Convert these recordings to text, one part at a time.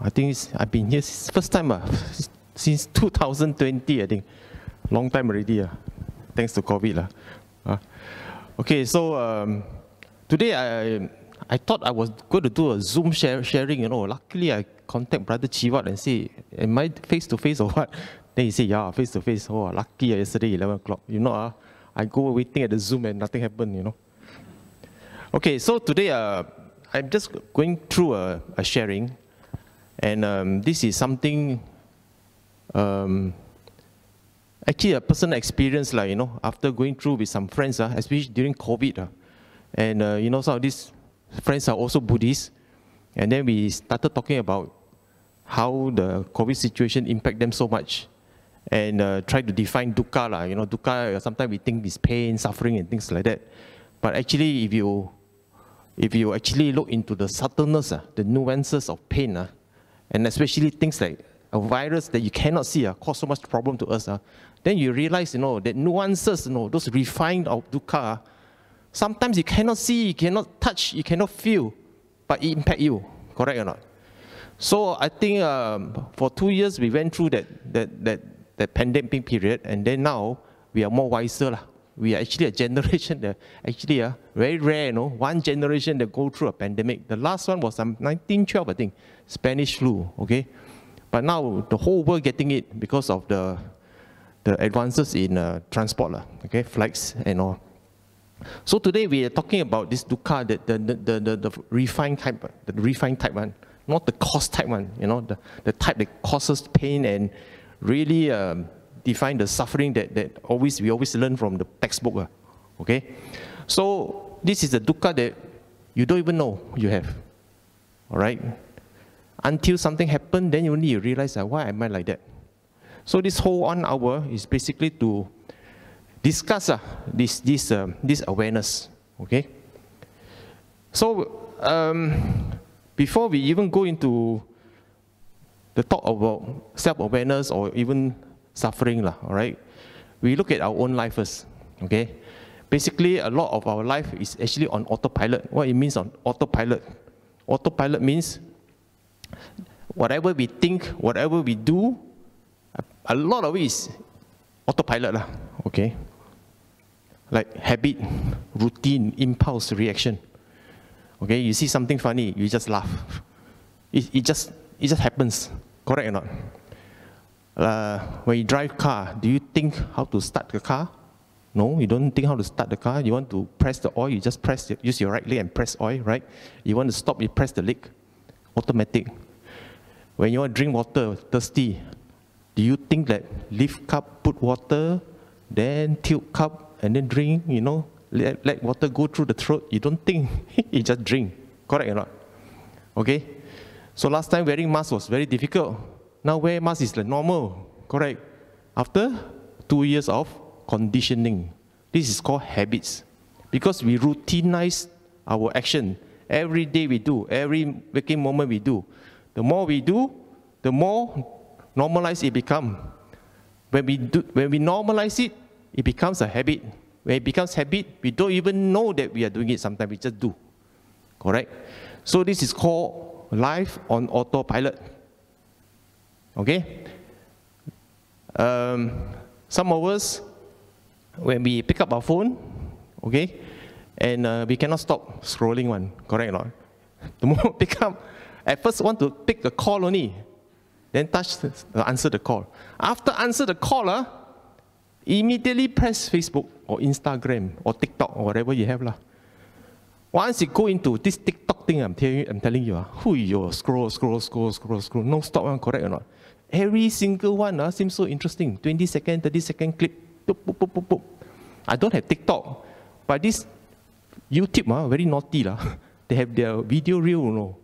I think I've been here first time since 2020, I think. Long time already, thanks to COVID. Okay, so today I thought I was going to do a Zoom sharing, Luckily I contact Brother Chivat and say, am I face-to-face or what? Then he said, yeah, face-to-face. Oh, lucky yesterday, 11 o'clock. I go waiting at the Zoom and nothing happened, Okay, so today I'm just going through a sharing. And this is something, actually a personal experience, after going through with some friends, especially during COVID. And some of these friends are also Buddhists. And then we started talking about how the COVID situation impact them so much. And try to define Dukkha. Dukkha, sometimes we think is pain, suffering, and things like that. But actually, if you actually look into the subtleness, the nuances of pain, and especially things like a virus that you cannot see cause so much problem to us, then you realize, that nuances, those refined of Dukkha, sometimes you cannot see, you cannot touch, you cannot feel, but it impacts you, correct or not? So I think for 2 years we went through that pandemic period, and then now we are more wiser. We are actually a generation that actually very rare, one generation that go through a pandemic. The last one was 1912, I think, Spanish flu, okay? But now the whole world getting it because of the advances in transport, okay, flights and all. So today we are talking about this Dukkha, the refined type one, not the cause type one, the type that causes pain and really define the suffering that we always learn from the textbook, okay? So this is the Dukkha that you don't even know you have, all right? Until something happened, then only you realize, why am I like that? So this whole 1 hour is basically to discuss this awareness, okay? So before we even go into the talk about self-awareness or even suffering, all right, we look at our own life first, okay? Basically, a lot of our life is actually on autopilot. What it means on autopilot? Autopilot means whatever we think, whatever we do, a lot of it is autopilot, okay? Like habit, routine, impulse, reaction. Okay, you see something funny, you just laugh. It just happens, correct or not? When you drive car, do you think how to start the car? No, you don't think how to start the car. You want to press the oil, you just use your right leg and press oil, right? You want to stop, you press the leg. Automatic. When you want to drink water, thirsty, do you think that lift cup, put water, then tilt cup, and then drink, let water go through the throat? You don't think, you just drink, correct or not? Okay? So last time wearing mask was very difficult. Now wear mask is like normal, correct? After 2 years of conditioning. This is called habits. Because we routinize our action. Every day we do, every waking moment we do. The more we do, the more normalized it becomes. When we normalize it, it becomes a habit. When it becomes habit, we don't even know that we are doing it. Sometimes we just do. Correct? So this is called life on autopilot. Okay? Some of us, when we pick up our phone, okay, and we cannot stop scrolling one, correct or not? The moment we pick up, at first want to pick a call only, then answer the call. After answer the call, immediately press Facebook or Instagram or TikTok or whatever you have. Once you go into this TikTok thing, I'm telling you, scroll, no stop, correct or not? Every single one seems so interesting. 20-second, 30-second clip. I don't have TikTok, but this YouTube very naughty. They have their video reel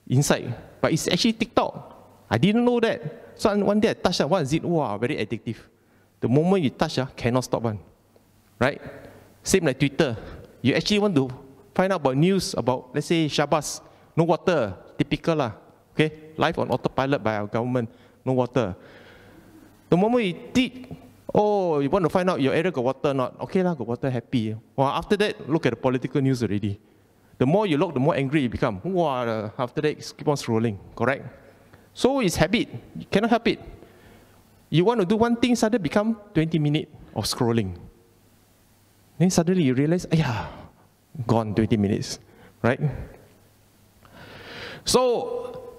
inside, but it's actually TikTok. I didn't know that. So one day I touched what is it? Wow, very addictive. The moment you touch, cannot stop one. Right? Same like Twitter. You actually want to find out about news about, let's say, Shabbos, no water, typical okay? Life on autopilot by our government, no water. The moment you did, you want to find out your area got water or not? Okay got water, happy. Well, after that, look at the political news already. The more you look, the more angry you become. Wow, after that, keep on scrolling, correct? So it's habit. You cannot help it. You want to do one thing, suddenly become 20 minutes of scrolling. Then suddenly you realize, gone 20 minutes, right? So,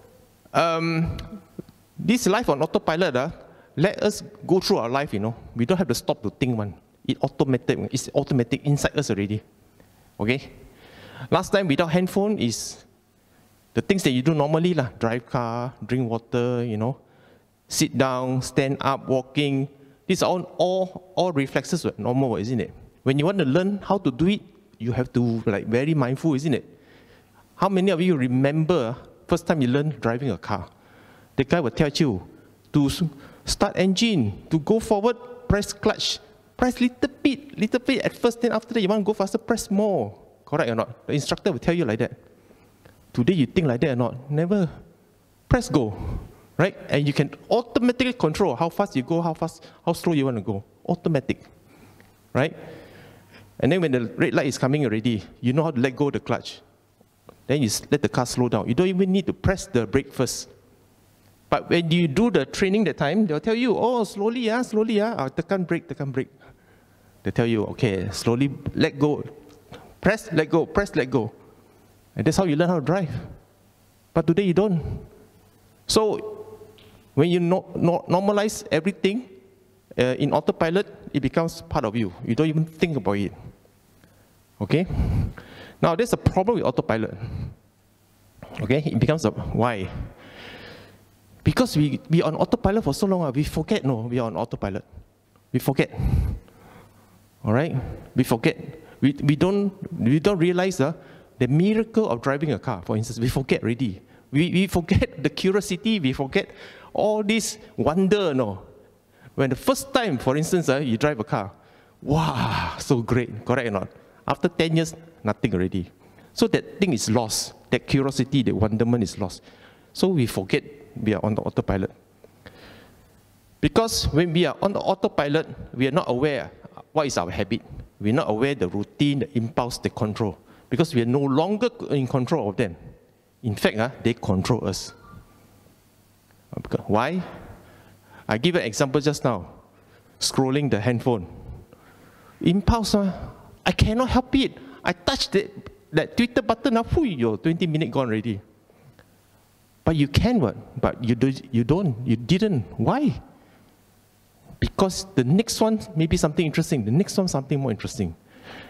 this life on autopilot, let us go through our life, We don't have to stop to think one. It's automatic inside us already. Okay? Last time without handphone is the things that you do normally, drive car, drink water, sit down, stand up, walking. These are all reflexes, normal, isn't it? When you want to learn how to do it, you have to very mindful, isn't it? How many of you remember first time you learned driving a car? The guy will tell you to start engine, to go forward, press clutch, press little bit at first, then after that you want to go faster, press more. Correct or not? The instructor will tell you like that. Today you think like that or not? Never. Press go, right? And you can automatically control how fast you go, how slow you want to go. Automatic, right? And then when the red light is coming already, you know how to let go of the clutch. Then you let the car slow down. You don't even need to press the brake first. But when you do the training that time, they'll tell you, slowly, tekan brake. They tell you, okay, slowly let go. Press, let go, press, let go. And that's how you learn how to drive. But today you don't. So when you normalize everything in autopilot, it becomes part of you. You don't even think about it. Okay? Now there's a problem with autopilot. Okay? It becomes why? Because we are on autopilot for so long, we forget, we are on autopilot. We forget. All right? We forget. We don't realize the miracle of driving a car, for instance. We forget already. We forget the curiosity. We forget all this wonder, When the first time, for instance, you drive a car, wow, so great, correct or not? After 10 years, nothing already. So that thing is lost. That curiosity, that wonderment is lost. So we forget we are on the autopilot. Because when we are on the autopilot, we are not aware what is our habit. We are not aware the routine, the impulse, the control. Because we are no longer in control of them. In fact, they control us. Why? I give an example just now. Scrolling the handphone. Impulse, I cannot help it. I touched that Twitter button, 20 minutes gone already. But you can what? But you didn't. Why? Because the next one may be something interesting. The next one something more interesting.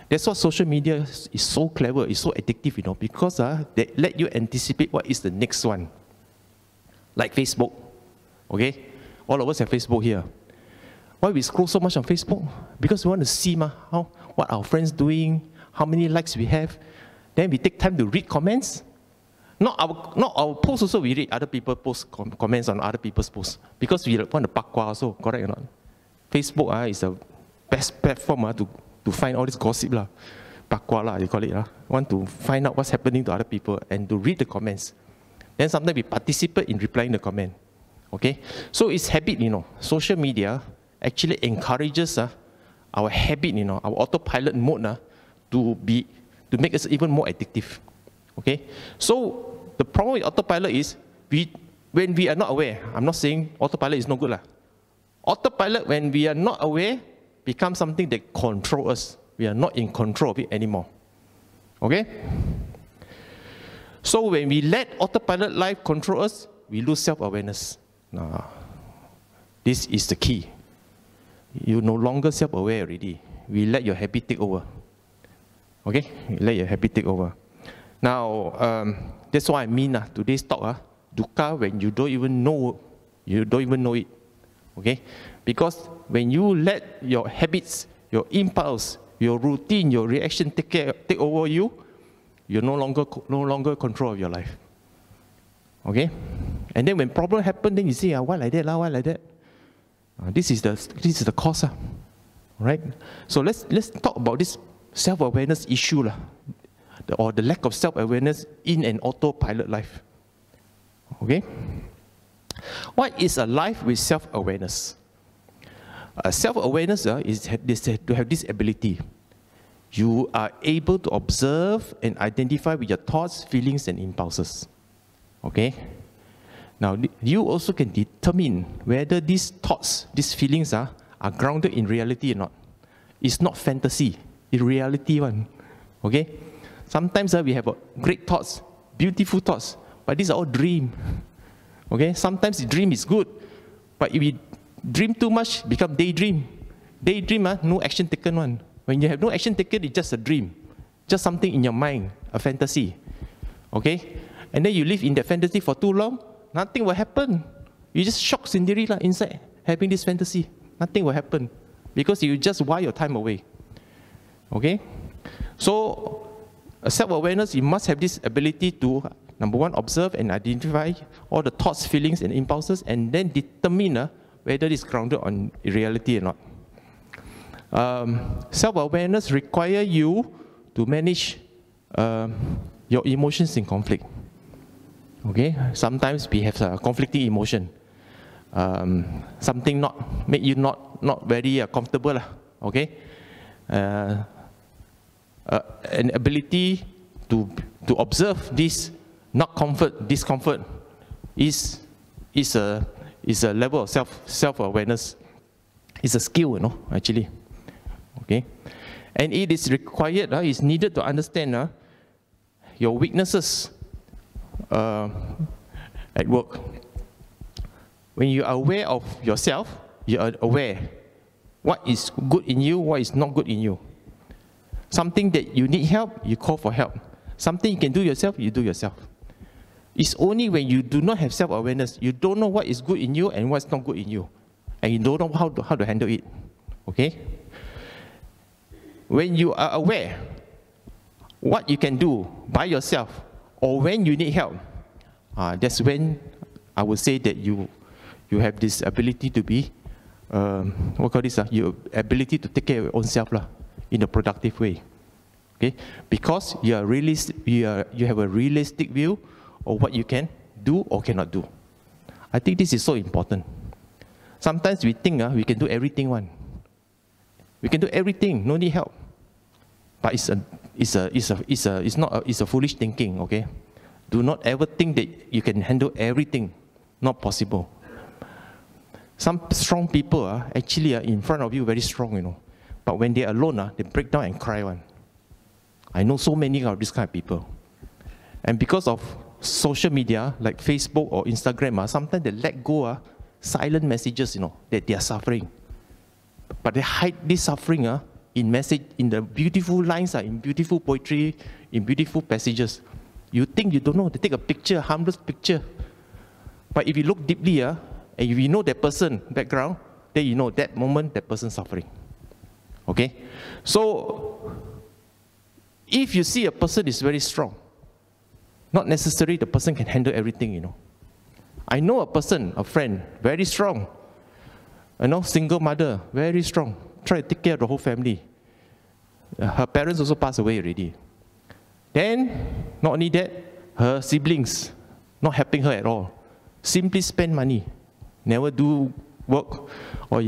That's why social media is so clever, it's so addictive, because they let you anticipate what is the next one. Like Facebook, okay? All of us have Facebook here. Why we scroll so much on Facebook? Because we want to see what our friends doing, how many likes we have. Then we take time to read comments. Not our posts also, we read other people's posts, comments on other people's posts. Because we want to pakwa also, correct or not? Facebook is the best platform to find all this gossip. Pakwa, you call it. Want to find out what's happening to other people and to read the comments. Then sometimes we participate in replying the comment. Okay? So it's habit, Social media actually encourages our habit, our autopilot mode to make us even more addictive. Okay? So the problem with autopilot is when we are not aware. I'm not saying autopilot is no good. Autopilot, when we are not aware, becomes something that controls us. We are not in control of it anymore. Okay? So when we let autopilot life control us, we lose self-awareness. This is the key. You no longer self-aware already. We let your habit take over. Okay? You let your habit take over. Now, that's what I mean. Today's talk, dukkha, when you don't even know it. Okay? Because when you let your habits, your impulse, your routine, your reaction take over you, you're no longer control of your life. Okay? And then when problem happen, then you say, why like that, why like that? This is the cause. Right? So let's talk about this self-awareness issue, or the lack of self-awareness in an autopilot life. Okay? What is a life with self-awareness? Self-awareness is to have this ability. You are able to observe and identify with your thoughts, feelings, and impulses. Okay? Now, you also can determine whether these thoughts, these feelings are grounded in reality or not. It's not fantasy, it's reality one. Okay? Sometimes we have great thoughts, beautiful thoughts, but these are all dream. Okay? Sometimes the dream is good, but if we dream too much, become daydream. Daydream, no action taken one. When you have no action taken, it's just a dream. Just something in your mind, a fantasy. Okay? And then you live in that fantasy for too long, nothing will happen. You just shock sendiri lah inside having this fantasy. Nothing will happen because you just while your time away. Okay? So, self-awareness, you must have this ability to, number one, observe and identify all the thoughts, feelings, and impulses, and then determine whether it's grounded on reality or not. Self-awareness requires you to manage your emotions in conflict. Okay, sometimes we have a conflicting emotion. Something not make you not very comfortable. Okay, an ability to observe this discomfort is a level of self-awareness. It's a skill, actually. Okay, and it is required. It's needed to understand your weaknesses at work. When you are aware of yourself, you are aware what is good in you, what is not good in you. Something that you need help, you call for help. Something you can do yourself, you do yourself. It's only when you do not have self-awareness, you don't know what is good in you and what's not good in you. And you don't know how to handle it. Okay? When you are aware what you can do by yourself, or when you need help, that's when I would say that you have this ability to be, your ability to take care of your own self in a productive way. Okay? Because you have a realistic view of what you can do or cannot do. I think this is so important. Sometimes we think we can do everything one. We can do everything, no need help. But it's a foolish thinking, okay? Do not ever think that you can handle everything. Not possible. Some strong people actually are in front of you very strong, But when they're alone, they break down and cry one. I know so many of these kind of people. And because of social media, like Facebook or Instagram, sometimes they let go silent messages, that they are suffering. But they hide this suffering in the beautiful lines, in beautiful poetry, in beautiful passages. You think you don't know, they take a picture, a harmless picture. But if you look deeply, and if you know that person background, then you know that moment, that person suffering. Okay? So, if you see a person is very strong, not necessarily the person can handle everything, I know a person, a friend, very strong. Single mother, very strong. Try to take care of the whole family. Her parents also passed away already. Then, not only that, her siblings not helping her at all. Simply spend money, never do work, or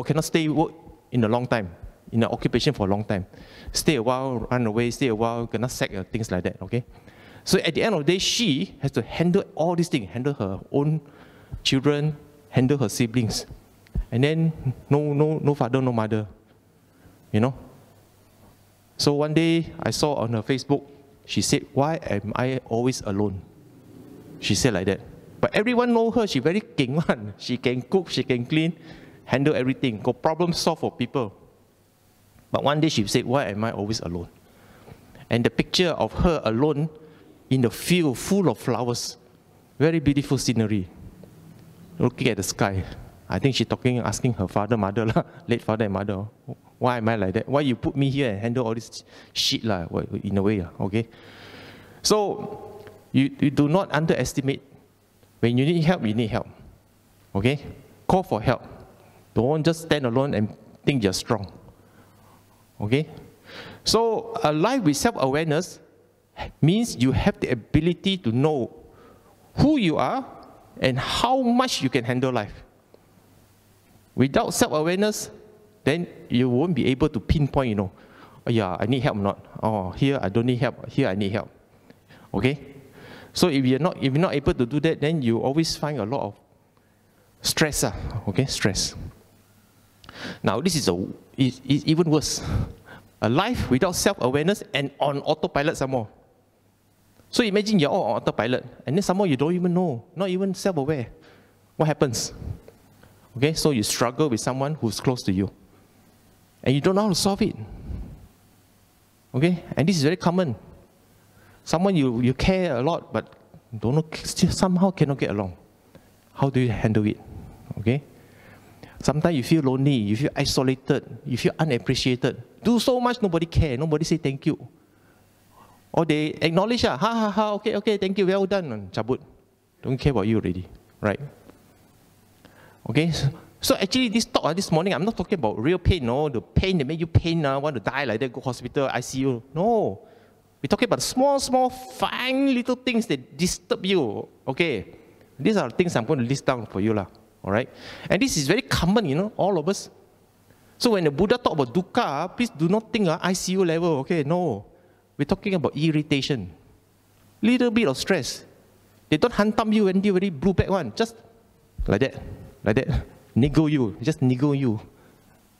cannot stay work in a long time, in an occupation for a long time. Stay a while, run away, stay a while, cannot sack, things like that. Okay. So at the end of the day, she has to handle all these things, handle her own children, handle her siblings. And then, no father, no mother, So one day, I saw on her Facebook, she said, "Why am I always alone?" She said like that. But everyone know her, she very king one. She can cook, she can clean, handle everything, got problem solve for people. But one day she said, "Why am I always alone?" And the picture of her alone in the field full of flowers, very beautiful scenery, looking at the sky. I think she's asking her father, mother, late father and mother, "Why am I like that? Why you put me here and handle all this shit in a way, okay?" So, you do not underestimate. When you need help, you need help. Okay? Call for help. Don't just stand alone and think you're strong. Okay? So, a life with self-awareness means you have the ability to know who you are and how much you can handle life. Without self-awareness, then you won't be able to pinpoint, "Oh yeah, I need help or not. Oh, here I don't need help, here I need help." Okay? So if you're not able to do that, then you always find a lot of stress, okay, stress. Now this is even worse. A life without self-awareness and on autopilot some more. So imagine you're all on autopilot, and then some more you don't even know, not even self-aware. What happens? Okay, so you struggle with someone who's close to you, and you don't know how to solve it. Okay, and this is very common. Someone you care a lot, but don't know, still somehow cannot get along. How do you handle it? Okay? Sometimes you feel lonely, you feel isolated, you feel unappreciated. Do so much, nobody care, nobody say thank you. Or they acknowledge, okay, thank you, well done, cabut. Don't care about you already, right? Okay? So actually this talk this morning, I'm not talking about real pain, no, the pain that make you pain, want to die like that, go hospital, ICU. No. We're talking about small, fine little things that disturb you, okay? These are things I'm going to list down for you, all right? And this is very common, all of us. So when the Buddha talk about dukkha, please do not think ICU level, okay? No. We're talking about irritation. Little bit of stress. They don't hantam you and they very blue back one. Just like that. Niggle you, just niggle you.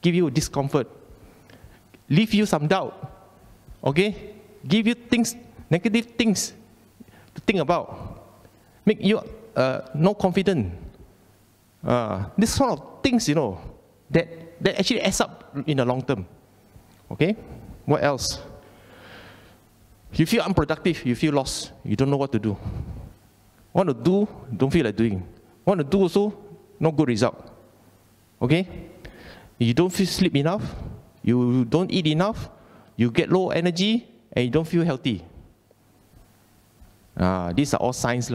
Give you discomfort. Leave you some doubt, okay? Give you things, negative things to think about. Make you no confident. This sort of things, that actually adds up in the long term. Okay? What else? You feel unproductive, you feel lost, you don't know what to do. Want to do, don't feel like doing. Want to do also, no good result. Okay? You don't feel sleep enough, you don't eat enough, you get low energy, and you don't feel healthy. These are all signs,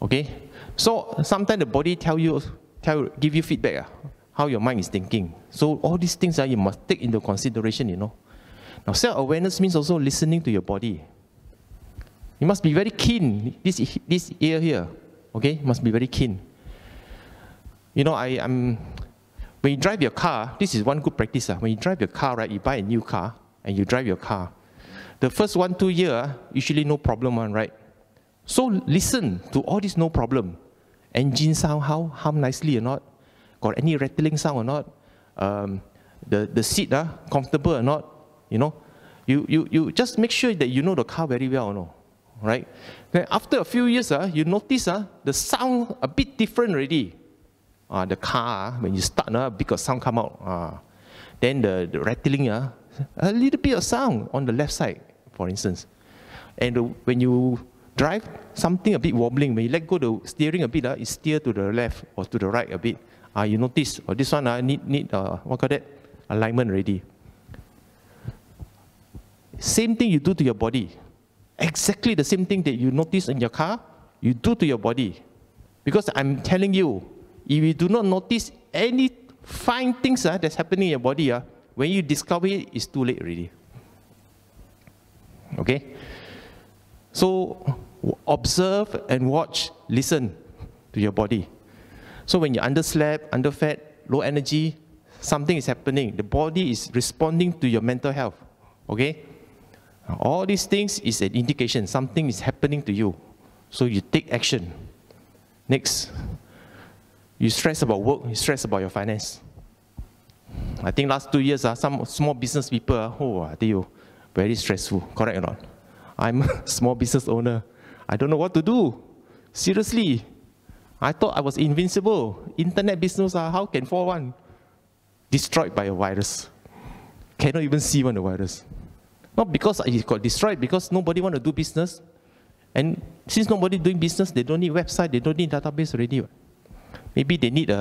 okay? So sometimes the body give you feedback, how your mind is thinking. So all these things you must take into consideration, Now self-awareness means also listening to your body. You must be very keen, this ear here, okay? Must be very keen. When you drive your car, this is one good practice. When you drive your car, right, you buy a new car, and you drive your car. The first 1-2 years, usually no problem, right? So listen to all this no problem. Engine sound, hum nicely or not? Got any rattling sound or not? The seat, comfortable or not? You just make sure that you know the car very well, no? Right? Then after a few years, you notice the sound a bit different already. The car, when you start, a bit of sound come out. Then the rattling, a little bit of sound on the left side, for instance. And when you drive, something a bit wobbling. When you let go the steering a bit, it steer to the left or to the right a bit. You notice, this one need what call that? Alignment already. Same thing you do to your body. Exactly the same thing that you notice in your car, you do to your body. Because I'm telling you, if you do not notice any fine things that's happening in your body, when you discover it, it's too late already. Okay? So observe and watch, listen to your body. So when you're underslept, underfed, low energy, something is happening. The body is responding to your mental health. Okay? All these things is an indication something is happening to you. So you take action. Next. You stress about work, you stress about your finance. I think last 2 years, some small business people, I tell you, very stressful, correct or not? I'm a small business owner. I don't know what to do. Seriously. I thought I was invincible. Internet business, how can fall one? Destroyed by a virus. Cannot even see one, the virus. Not because it got destroyed, because nobody want to do business. And since nobody doing business, they don't need website, they don't need database already. Maybe they need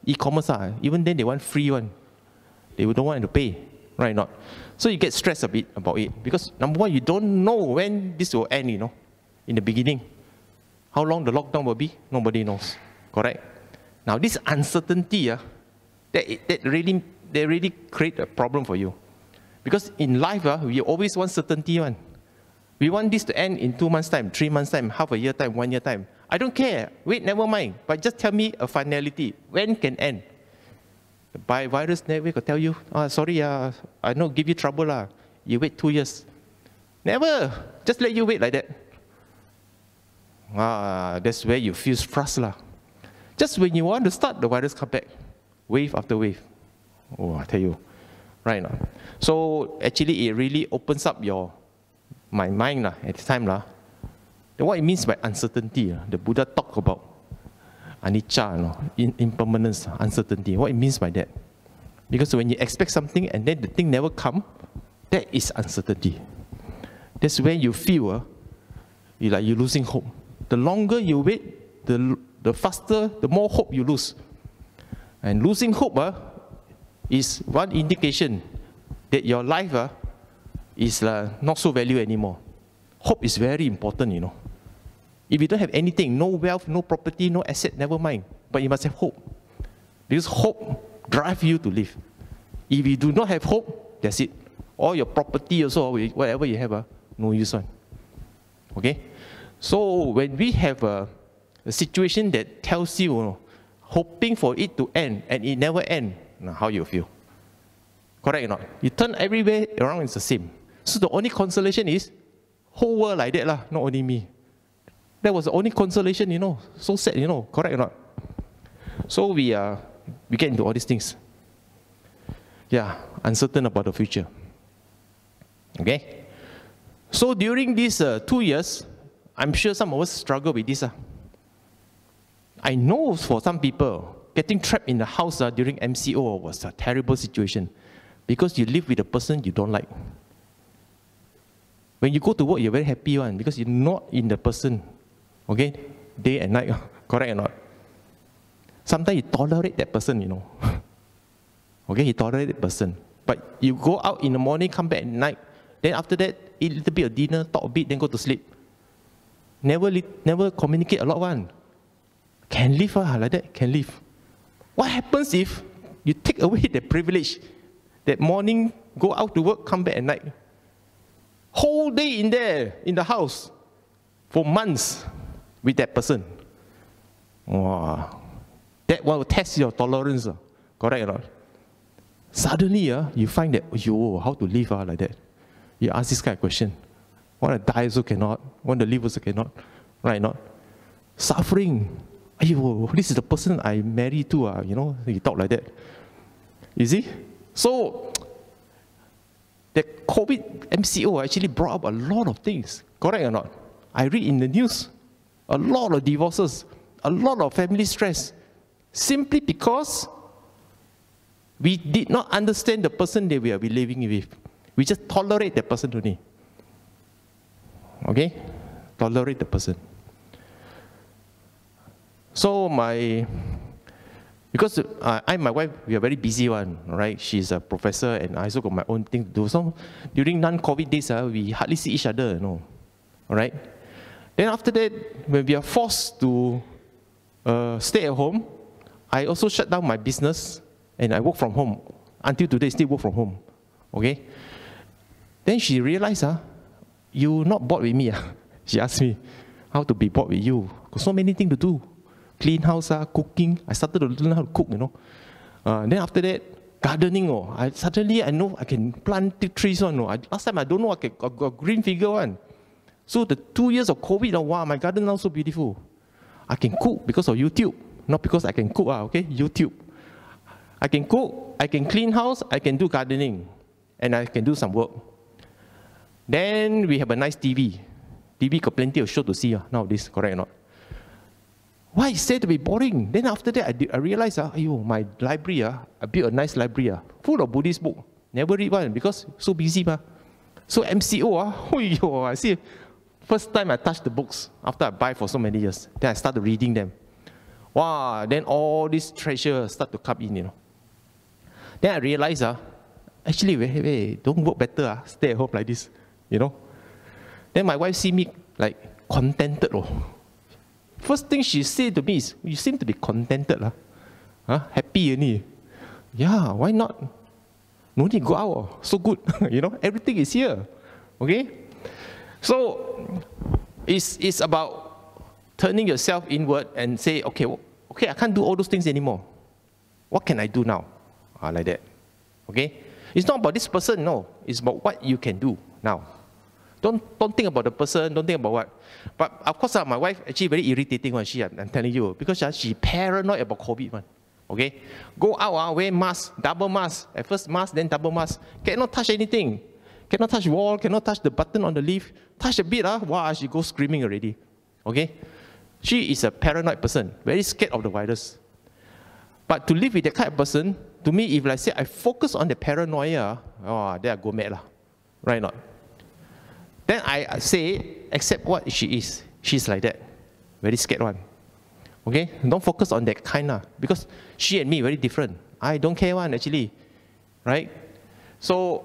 e-commerce. Even then, they want free one. They don't want to pay, right or not? So you get stressed a bit about it. Because number one, you don't know when this will end, in the beginning. How long the lockdown will be, nobody knows. Correct? Now, this uncertainty, that really create a problem for you. Because in life, we always want certainty. We want this to end in 2 months' time, 3 months' time, half a year time, 1 year time. I don't care. Wait, never mind. But just tell me a finality. When can end? By virus network will tell you, sorry, I know give you trouble. You wait 2 years. Never. Just let you wait like that. That's where you feel frustrated. Just when you want to start, the virus come back, wave after wave. Oh, I tell you, right now. So actually, it really opens up my mind at the time. Then what it means by uncertainty, the Buddha talked about anicca, impermanence, uncertainty. What it means by that? Because when you expect something and then the thing never come, that is uncertainty. That's when you feel you're losing hope. The longer you wait, the faster, the more hope you lose. And losing hope is one indication that your life is not so valuable anymore. Hope is very important, If you don't have anything, no wealth, no property, no asset, never mind. But you must have hope. Because hope drives you to live. If you do not have hope, that's it. All your property also, whatever you have, no use one. Okay? So when we have a situation that tells you, hoping for it to end, and it never ends, how you feel? Correct or not? You turn everywhere around, it's the same. So the only consolation is, whole world like that, not only me. That was the only consolation, So sad, correct or not? So we get into all these things. Yeah, uncertain about the future. Okay? So during these 2 years, I'm sure some of us struggle with this. I know for some people, getting trapped in the house during MCO was a terrible situation because you live with a person you don't like. When you go to work, you're very happy because you're not in the person. Okay? Day and night, correct or not? Sometimes you tolerate that person, Okay, you tolerate that person. But you go out in the morning, come back at night, then after that, eat a little bit of dinner, talk a bit, then go to sleep. Never communicate a lot, Can live, like that, can live. What happens if you take away the privilege? That morning, go out to work, come back at night. Whole day in there, in the house, for months with that person. Wow. That one will test your tolerance, correct or not? Suddenly, you find that, how to live like that? You ask this kind of question. Want to die also cannot. Want to live also cannot. Right or not? Suffering. This is the person I married to, you talk like that. You see? So, the COVID MCO actually brought up a lot of things. Correct or not? I read in the news, a lot of divorces, a lot of family stress, simply because we did not understand the person that we are living with. We just tolerate that person only. Okay? Tolerate the person. So because I and my wife, we are very busy right? She's a professor and I also got my own thing to do. So during non-COVID days, we hardly see each other, all right? Then after that, when we are forced to stay at home, I also shut down my business and I work from home. Until today, still work from home, okay? Then she realized, you're not bored with me. She asked me, how to be bored with you? Got so many things to do. Clean house, cooking. I started to learn how to cook, Then after that, gardening. Suddenly I know I can plant trees. Last time I don't know I got green figure. So the 2 years of COVID, wow, my garden now so beautiful. I can cook because of YouTube. Not because I can cook, okay? YouTube. I can cook, I can clean house, I can do gardening. And I can do some work. Then we have a nice TV. TV got plenty of show to see nowadays, correct or not? Why is said to be boring? Then after that, I realized, my library, I built a nice library, full of Buddhist book. Never read one because so busy. So MCO, I see. First time I touched the books after I buy for so many years. Then I started reading them. Wow, then all these treasures start to come in, Then I realized, actually, wait, don't work better, stay at home like this, Then my wife see me like contented. First thing she said to me is, you seem to be contented. Happy only. Yeah, why not? No need to go out. So good. Everything is here. Okay? So, it's about turning yourself inward and say, okay, I can't do all those things anymore. What can I do now? Like that. Okay? It's not about this person, no. It's about what you can do now. Don't think about the person, don't think about what. But of course, my wife actually very irritating one. I'm telling you, because she paranoid about COVID one. Okay? Go out, wear mask, double mask. At first mask, then double mask. Cannot touch anything. Cannot touch wall, cannot touch the button on the lift. Touch a bit, wow, she goes screaming already. Okay? She is a paranoid person, very scared of the virus. But to live with that kind of person, to me, if like say I focus on the paranoia, then I go mad lah. Right or not? Then I say, accept what she is. She's like that. Very scared one. Okay? Don't focus on that kind lah. Because she and me very different. I don't care one actually. Right? So,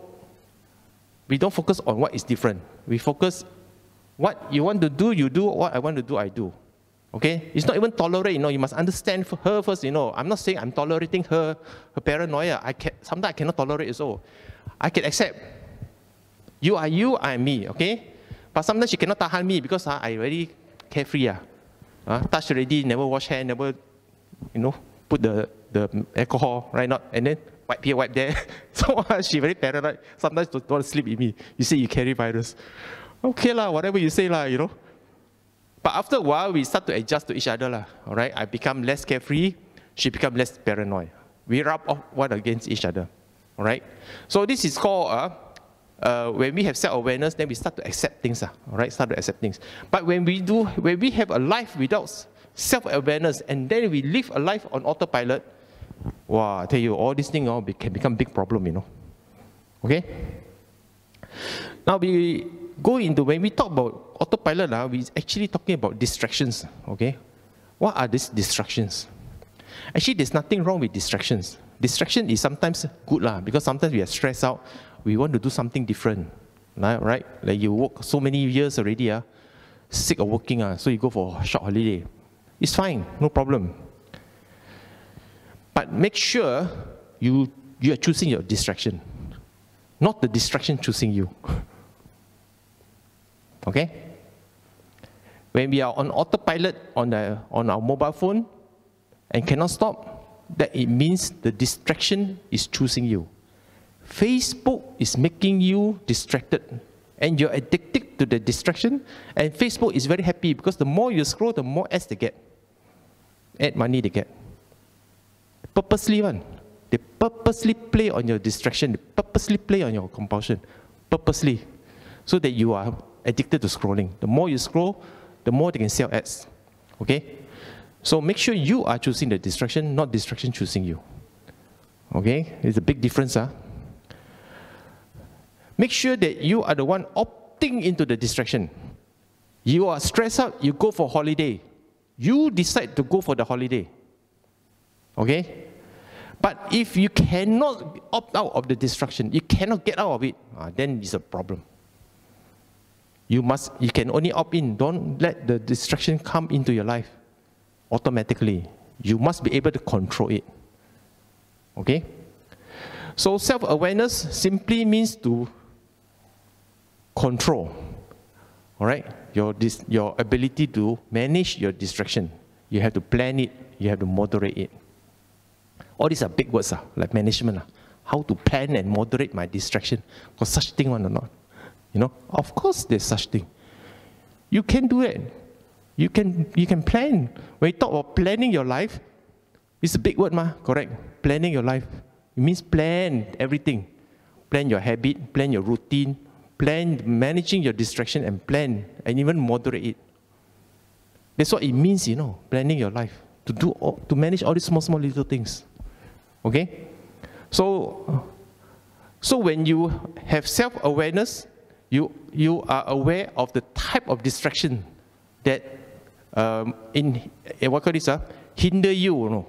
we don't focus on what is different. We focus, what you want to do, you do. What I want to do, I do. Okay? It's not even tolerate, you must understand for her first, I'm not saying I'm tolerating her paranoia. Sometimes I cannot tolerate it so. I can accept. You are you, I am me, okay? But sometimes she cannot tahan me because I very carefree. Touch already, never wash hand, never, put the alcohol, right? Not, and then wipe here, wipe there. So she very paranoid. Sometimes don't want to sleep with me. You say you carry virus. Okay lah, whatever you say lah, But after a while, we start to adjust to each other lah. All right, I become less carefree. She become less paranoid. We rub off one against each other. All right. So this is called when we have self-awareness, then we start to accept things. All right, start to accept things. But when we have a life without self-awareness, and then we live a life on autopilot, wow, I tell you, all these things can become big problem. Okay. Now we go into, when we talk about autopilot, we're actually talking about distractions, okay? What are these distractions? Actually, there's nothing wrong with distractions. Distraction is sometimes good, because sometimes we are stressed out. We want to do something different, right? Like you work so many years already, sick of working, so you go for a short holiday. It's fine, no problem. But make sure you are choosing your distraction, not the distraction choosing you. Okay? When we are on autopilot on our mobile phone and cannot stop, that it means the distraction is choosing you. Facebook is making you distracted, and you're addicted to the distraction, and Facebook is very happy because the more you scroll, the more ads they get. Ad money they get. Purposely one. They purposely play on your distraction, they purposely play on your compulsion. Purposely. So that you are addicted to scrolling. The more you scroll, the more they can sell ads. Okay? So make sure you are choosing the distraction, not distraction choosing you. Okay? It's a big difference. Make sure that you are the one opting into the distraction. You are stressed out, you go for holiday. You decide to go for the holiday. Okay? But if you cannot opt out of the distraction, you cannot get out of it, then it's a problem. You can only opt in. Don't let the distraction come into your life automatically. You must be able to control it. Okay? So self-awareness simply means to control. All right? Your ability to manage your distraction. You have to plan it. You have to moderate it. All these are big words, like management. How to plan and moderate my distraction. Got such thing one or not? Of course there's such thing. You can do it. You can plan. When you talk about planning your life, it's a big word, correct? Planning your life. It means plan everything. Plan your habit, plan your routine, plan managing your distraction, and plan and even moderate it. That's what it means, planning your life. To manage all these small little things. Okay? So when you have self-awareness, you are aware of the type of distraction that hinder you,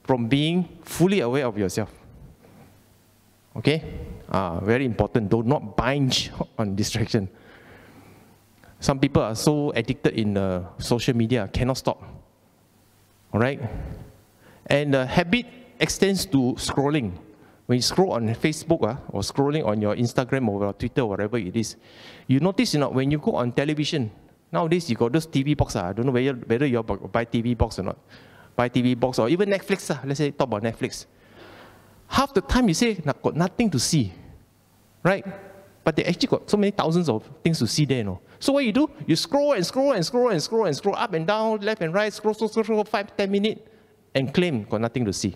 from being fully aware of yourself. Okay? Very important. Do not binge on distraction. Some people are so addicted in social media, cannot stop. All right? And the habit extends to scrolling. When you scroll on Facebook or scrolling on your Instagram or Twitter, whatever it is, you notice, when you go on television, nowadays you got those TV box. I don't know whether you buy TV box or not. Buy TV box or even Netflix. Let's say talk about Netflix. Half the time you say, got nothing to see, right? But they actually got so many thousands of things to see there, you know. So what you do? You scroll and scroll and scroll and scroll and scroll up and down, left and right, scroll, 5, 10 minutes, and claim got nothing to see.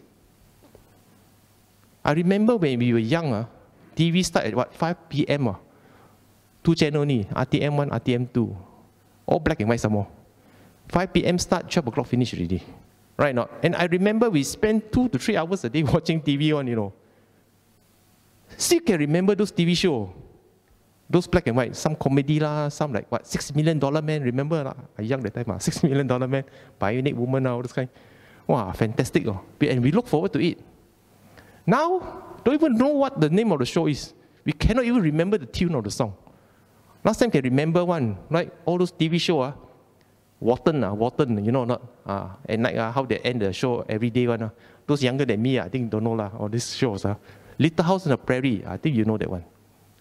I remember when we were young, TV started at what, 5 p.m. 2 channel only, RTM1, RTM2. All black and white some more. 5 p.m. start, 12 o'clock finish already. Right now. And I remember we spent 2 to 3 hours a day watching TV on, you know. Still can remember those TV shows. Those black and white, some comedy lah, some like what, $6 Million Man, remember lah? I young that time, $6 Million Man, Bionic Woman, all those kind. Wow, fantastic. And we look forward to it. Now, don't even know what the name of the show is. We cannot even remember the tune of the song. Last time can remember one, right? All those TV shows, Wharton, you know not? At night, how they end the show every day one. Those younger than me, I think don't know lah, all these shows. Little House on the Prairie, I think you know that one.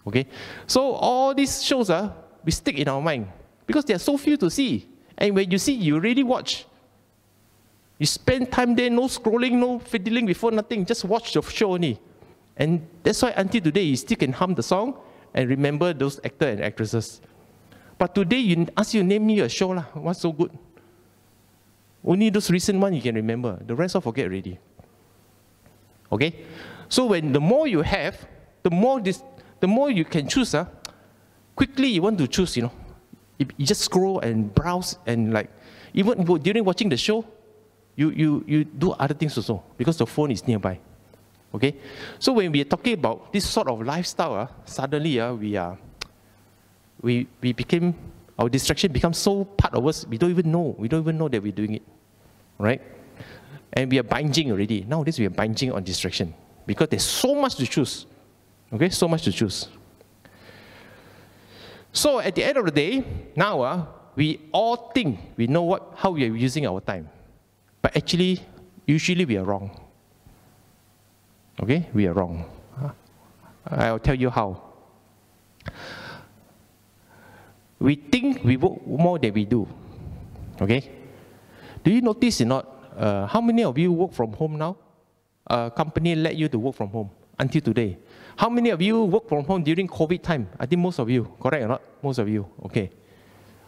Okay? So all these shows, we stick in our mind because there are so few to see. And when you see, you really watch. You spend time there, no scrolling, no fiddling before nothing, just watch the show only. And that's why until today, you still can hum the song and remember those actors and actresses. But today, you ask you name me a show, lah. What's so good? Only those recent ones you can remember. The rest all forget already. Okay? So when the more you have, the more you can choose. Quickly you want to choose, you know. You just scroll and browse and like, even during watching the show, you do other things also because the phone is nearby. Okay? So when we are talking about this sort of lifestyle, suddenly we became, our distraction becomes so part of us, we don't even know that we're doing it. Right? And we are binging already. Nowadays we are binging on distraction because there's so much to choose. Okay? So much to choose. So at the end of the day, now we all think we know how we are using our time. But actually, usually we are wrong. Okay? We are wrong. I'll tell you how. We think we work more than we do. Okay? Do you notice or not, how many of you work from home now? A company let you to work from home until today. How many of you work from home during COVID time? I think most of you, correct or not? Most of you, okay.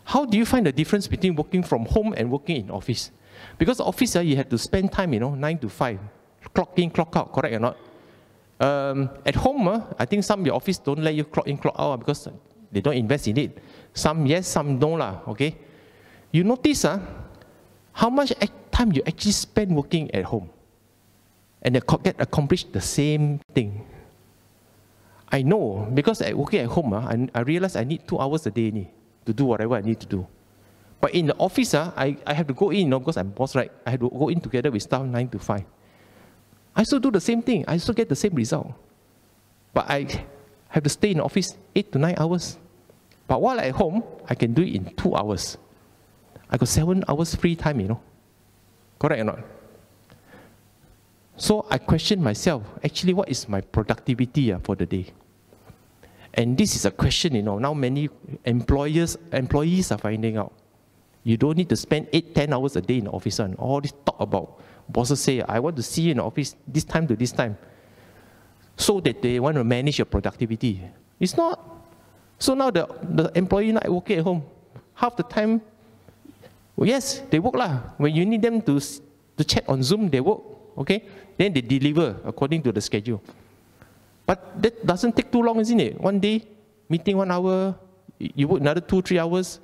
How do you find the difference between working from home and working in office? Because office, you have to spend time, 9 to 5. Clock in, clock out, correct or not? At home, I think some of your office don't let you clock in, clock out because they don't invest in it. Some yes, some no lah, okay? You notice how much time you actually spend working at home and get accomplished the same thing. I know, because working at home, I realize I need 2 hours a day to do whatever I need to do. But in the office, I have to go in, because I'm boss, right? I have to go in together with staff 9 to 5. I still do the same thing. I still get the same result. But I have to stay in the office 8 to 9 hours. But while at home, I can do it in 2 hours. I got 7 hours free time, Correct or not? So I question myself, actually, what is my productivity for the day? And this is a question, now many employees are finding out. You don't need to spend 8-10 hours a day in the office and all this talk about. Bosses say, I want to see you in the office this time to this time. So that they want to manage your productivity. It's not. So now the employee not working at home. Half the time, well, yes, they work lah. When you need them to chat on Zoom, they work. Okay? Then they deliver according to the schedule. But that doesn't take too long, isn't it? One day, meeting 1 hour, you work another 2-3 hours.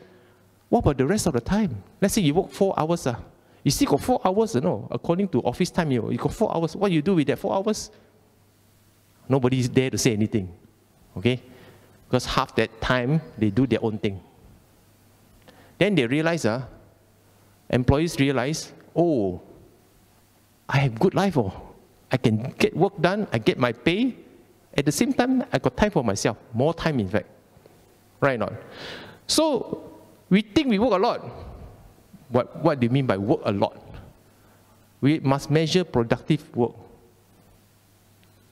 What about the rest of the time? Let's say you work 4 hours. You still got 4 hours, according to office time. You got 4 hours. What do you do with that 4 hours? Nobody is there to say anything. Okay? Because half that time, they do their own thing. Then they realize, employees realize, oh, I have good life. I can get work done. I get my pay. At the same time, I got time for myself. More time, in fact. Right or not? So, we think we work a lot. What do you mean by work a lot? We must measure productive work.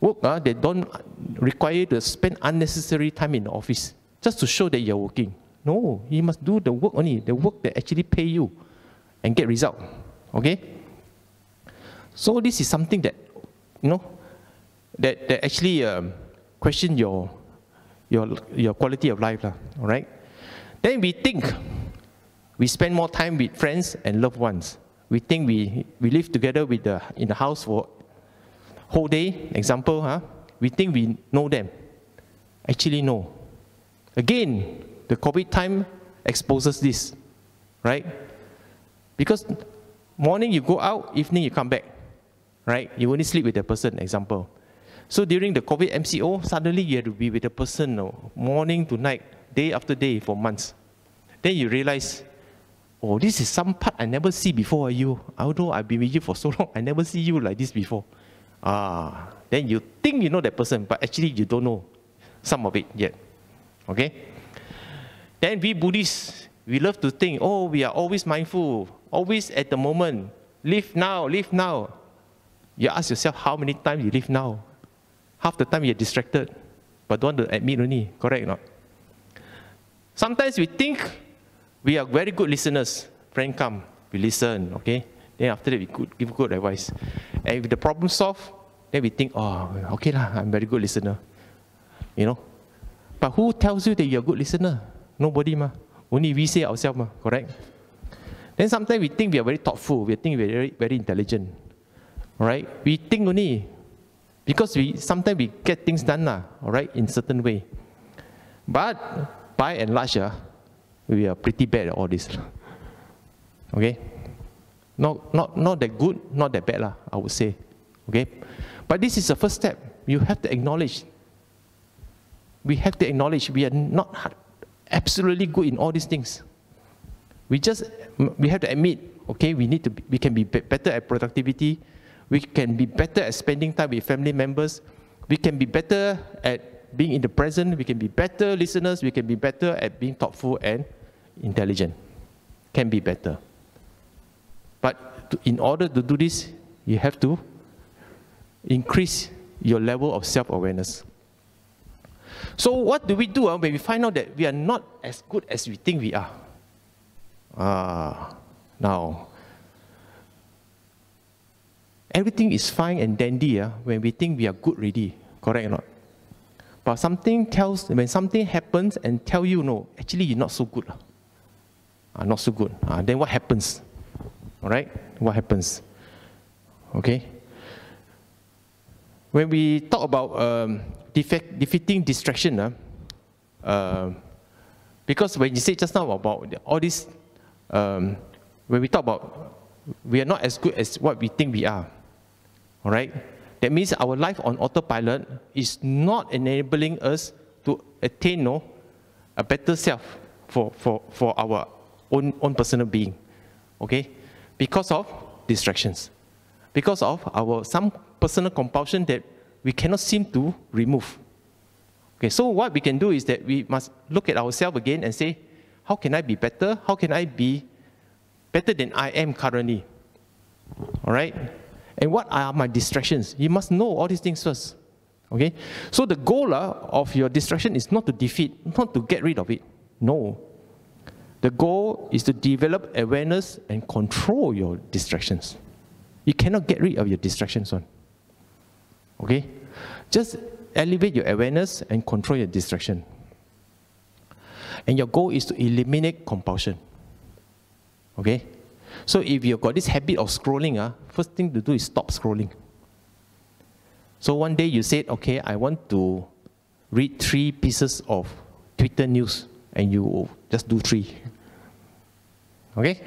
Work that don't require you to spend unnecessary time in the office just to show that you're working. No, you must do the work only, the work that actually pay you and get result. Okay? So this is something that, that actually question your your quality of life, all right? Then we think we spend more time with friends and loved ones. We think we live together in the house for whole day, example, we think we know them. Actually, no. Again, the COVID time exposes this, right? Because morning you go out, evening you come back, right? You only sleep with the person, example. So during the COVID MCO, suddenly you have to be with the person morning to night, day after day for months. Then you realize, oh, this is some part I never see before you. Although I've been with you for so long, I never see you like this before. Then you think you know that person, but actually you don't know some of it yet. Okay? Then we Buddhists, we love to think, oh, we are always mindful, always at the moment. Live now, live now. You ask yourself how many times you live now. Half the time you're distracted, but don't want to admit only, correct or not? Sometimes we think we are very good listeners. Friend come, we listen, okay? Then after that we give good advice. And if the problem solved, then we think, oh, okay lah, I'm a very good listener. You know? But who tells you that you're a good listener? Nobody ma. Only we say ourselves ma, correct? Then sometimes we think we are very thoughtful, we think we are very, very intelligent. Alright? We think only. Because sometimes we get things done, alright, in certain way. But by and large, we are pretty bad at all this. Okay? Not that good, not that bad, I would say. Okay? But this is the first step. You have to acknowledge. We have to acknowledge we are not absolutely good in all these things. We have to admit, okay, we can be better at productivity. We can be better at spending time with family members. We can be better at being in the present. We can be better listeners. We can be better at being thoughtful and intelligent. Can be better. But in order to do this, you have to increase your level of self-awareness. So what do we do when we find out that we are not as good as we think we are? Now, everything is fine and dandy when we think we are good already, correct or not? But when something happens and tell you, no, actually you're not so good. Not so good. Then what happens? All right? What happens? Okay? When we talk about defeating distraction, because when you say just now about all this, when we talk about we are not as good as what we think we are, all right? That means our life on autopilot is not enabling us to attain a better self for our own personal being, okay? Because of distractions, because of some personal compulsion that we cannot seem to remove. Okay, so what we can do is that we must look at ourselves again and say, how can I be better? How can I be better than I am currently? All right? And what are my distractions? You must know all these things first. Okay? So the goal of your distraction is not to defeat, not to get rid of it. No. The goal is to develop awareness and control your distractions. You cannot get rid of your distractions. Okay? Just elevate your awareness and control your distraction. And your goal is to eliminate compulsion. Okay? So if you've got this habit of scrolling, first thing to do is stop scrolling. So one day you said, okay, I want to read 3 pieces of Twitter news, and you just do 3. Okay?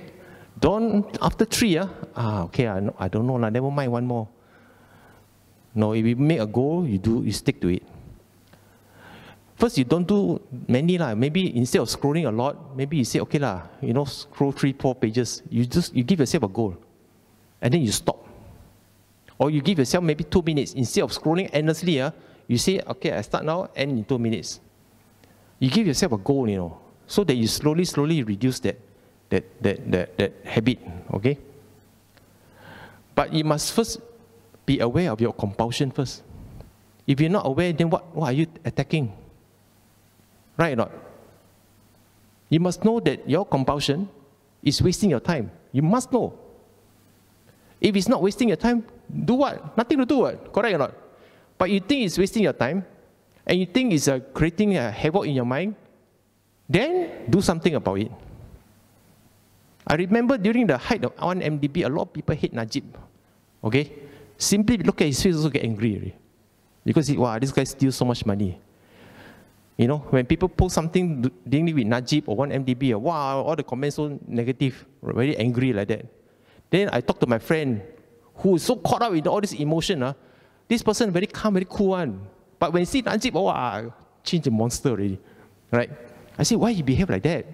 Don't, after 3, okay, I don't know, never mind, one more. No, if you make a goal, you stick to it. First, you don't do many. Maybe instead of scrolling a lot, maybe you say, okay, scroll 3-4 pages. You give yourself a goal. And then you stop. Or you give yourself maybe 2 minutes. Instead of scrolling endlessly, you say, okay, I start now, end in 2 minutes. You give yourself a goal, so that you slowly reduce that habit, okay? But you must first be aware of your compulsion first. If you're not aware, then what are you attacking? Right or not? You must know that your compulsion is wasting your time. You must know. If it's not wasting your time, do what? Nothing to do what? Correct or not? But you think it's wasting your time, and you think it's creating a havoc in your mind, then do something about it. I remember during the height of 1MDB, a lot of people hate Najib. Okay? Simply look at his face, also get angry already. Because, wow, this guy steals so much money. You know, when people post something dealing with Najib or 1MDB, wow, all the comments so negative, very angry like that. Then I talked to my friend who is so caught up with all this emotion. This person very calm, very cool one. But when he see Najib, wow, change the monster already. Right? I said, why he behave like that?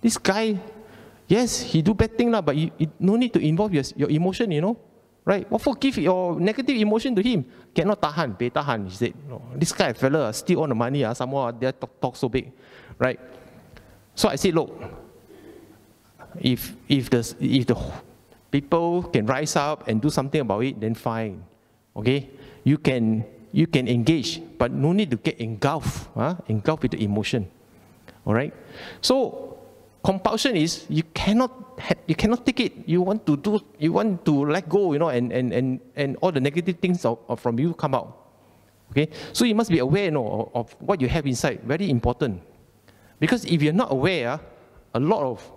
This guy, yes, he do bad thing, but you no need to involve your emotion, you know. Right? What for give your negative emotion to him? Cannot tahan, be tahan. He said, no, this guy fella steal all the money, somehow they talk so big. Right? So I said, look, if the people can rise up and do something about it, then fine. Okay? You can engage, but no need to get engulfed with the emotion. All right? So compulsion is you cannot take it. You want to let go, you know, and all the negative things from you come out. Okay? So you must be aware, you know, of what you have inside. Very important. Because if you're not aware, a lot of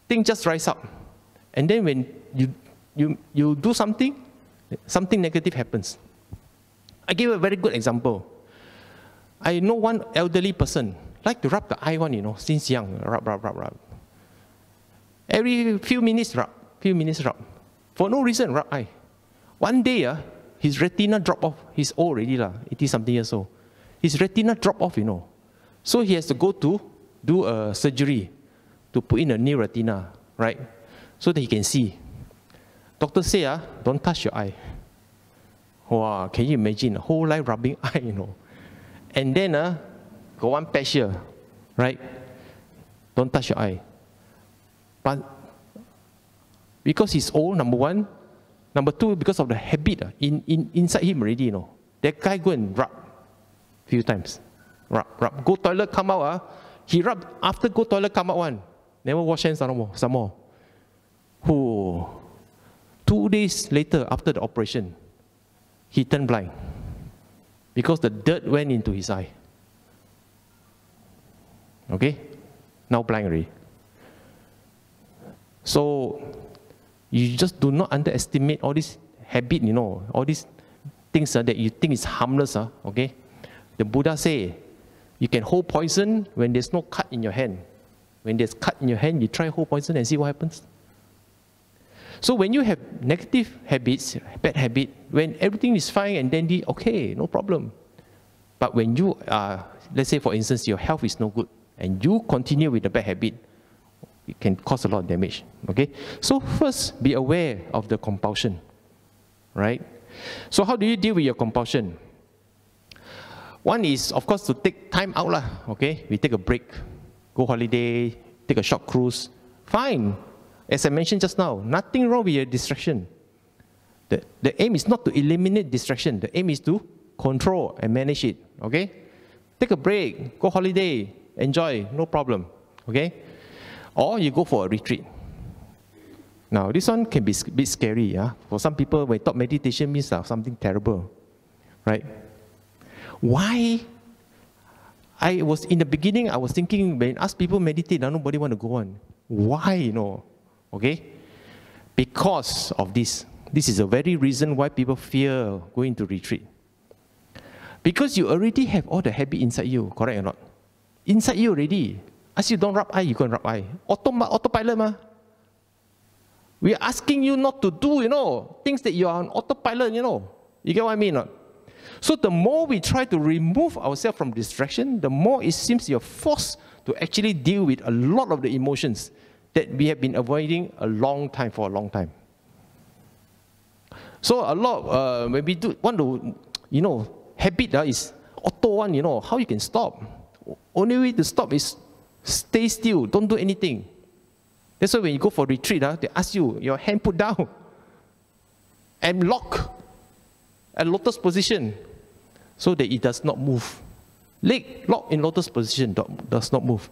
things just rise up. And then when you do something negative happens. I give a very good example. I know one elderly person, like to rub the eye one, you know, since young, rub. Every few minutes rub. For no reason, rub eye. One day, his retina drop off. He's old already, 80-something years old. His retina drop off, you know. So he has to go to do a surgery to put in a new retina, right? So that he can see. Doctor say, don't touch your eye. Wow, can you imagine? A whole life rubbing eye, you know. And then, got one patch here, right? Don't touch your eye. But because he's old, number one. Number two, because of the habit inside him already, you know. That guy go and rub a few times. Rub. Go toilet, come out. He rub after go toilet, come out one. Never wash hands some more. Oh. 2 days later, after the operation, he turned blind. Because the dirt went into his eye. Okay? Now blind already. So, you just do not underestimate all this habit, you know, all these things that you think is harmless, okay? The Buddha say, you can hold poison when there's no cut in your hand. When there's cut in your hand, you try hold poison and see what happens. So when you have negative habits, bad habit, when everything is fine and dandy, okay, no problem. But when you are, let's say for instance, your health is no good, and you continue with the bad habit, it can cause a lot of damage, okay? So first, be aware of the compulsion, right? So how do you deal with your compulsion? One is, of course, to take time out, okay? We take a break, go holiday, take a short cruise, fine. As I mentioned just now, nothing wrong with your distraction. The aim is not to eliminate distraction. The aim is to control and manage it, okay? Take a break, go holiday, enjoy, no problem, okay? Or you go for a retreat. Now, this one can be a bit scary. For some people, when thought meditation means something terrible, right? Why? In the beginning, I was thinking, when I ask people meditate, nobody want to go on. Why, you know? Okay? Because of this. This is the very reason why people fear going to retreat. Because you already have all the habit inside you, correct or not? Inside you already. As you don't rub eye, you go and rub eye. Autopilot, ma. We are asking you not to do, you know, things that you are on autopilot, you know. You get what I mean, not? So the more we try to remove ourselves from distraction, the more it seems you're forced to actually deal with a lot of the emotions that we have been avoiding for a long time. So a lot, when we want to, you know, habit is auto one, you know, how you can stop. Only way to stop is stay still, don't do anything. That's why when you go for retreat, they ask you, your hand put down and lock at lotus position so that it does not move. Leg lock in lotus position, does not move.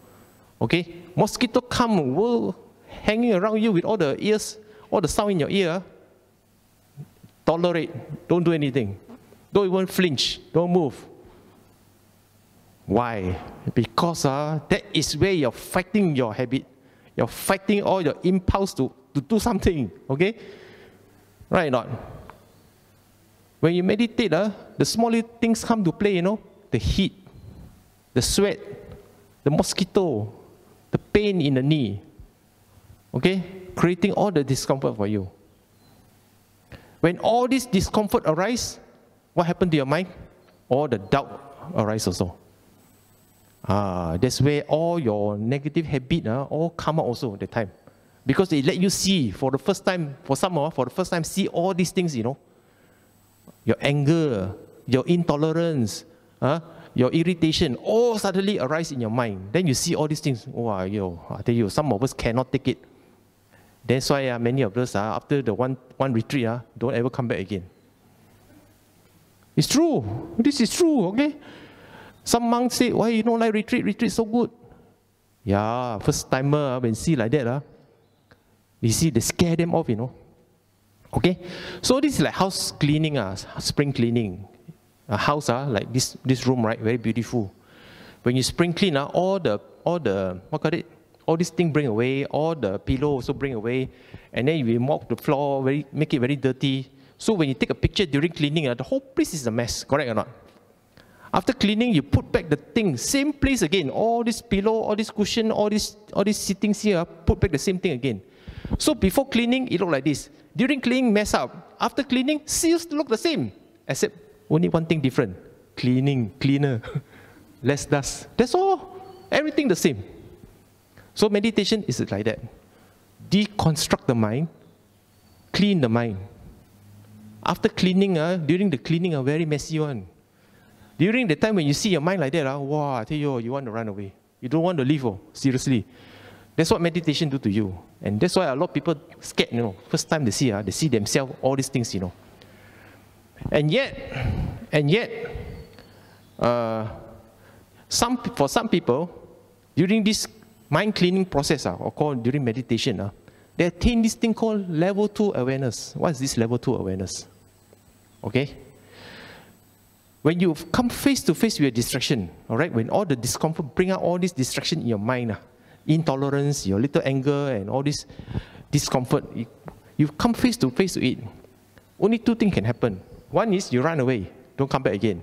Okay? Mosquito come, hanging around you with all the ears, all the sound in your ear. Tolerate, don't do anything. Don't even flinch. Don't move. Why? Because that is where you're fighting your habit. You're fighting all your impulse to do something. Okay? Right or not? When you meditate, the small little things come to play, the heat, the sweat, the mosquito, the pain in the knee. Okay? Creating all the discomfort for you. When all this discomfort arises, what happened to your mind? All the doubt arises also. That's where all your negative habits all come out also at the time. Because they let you see for the first time, for some, for the first time, see all these things, Your anger, your intolerance, your irritation, all suddenly arise in your mind. Then you see all these things. Oh, I tell you, some of us cannot take it. That's why many of us, after the one retreat, don't ever come back again. It's true. This is true, okay? Some monks say, why you don't like retreat? Retreat so good. Yeah, first timer, when see like that, you see, they scare them off, Okay? So this is like house cleaning, spring cleaning. A house, like this room, right? Very beautiful. When you spring clean, all the what call it? All these things bring away, all the pillow also bring away, and then you mop the floor, make it very dirty. So when you take a picture during cleaning, the whole place is a mess, correct or not? After cleaning, you put back the thing, same place again. All this pillow, all this cushion, all these sittings here, put back the same thing again. So before cleaning, it looked like this. During cleaning, mess up. After cleaning, still look the same, except only one thing different. Cleaner, less dust. That's all. Everything the same. So meditation is like that. Deconstruct the mind, clean the mind. After cleaning, during the cleaning, a very messy one. During the time when you see your mind like that, wow, I tell you, you want to run away. You don't want to live, seriously. That's what meditation do to you. And that's why a lot of people scared, First time they see themselves, all these things, And yet, for some people, during this mind cleaning process, or called during meditation, they attain this thing called level 2 awareness. What is this level 2 awareness? Okay? When you come face to face with a distraction, all right, when all the discomfort bring out all this distraction in your mind, intolerance, your little anger, and all this discomfort, you come face to it. Only two things can happen. One is you run away, don't come back again.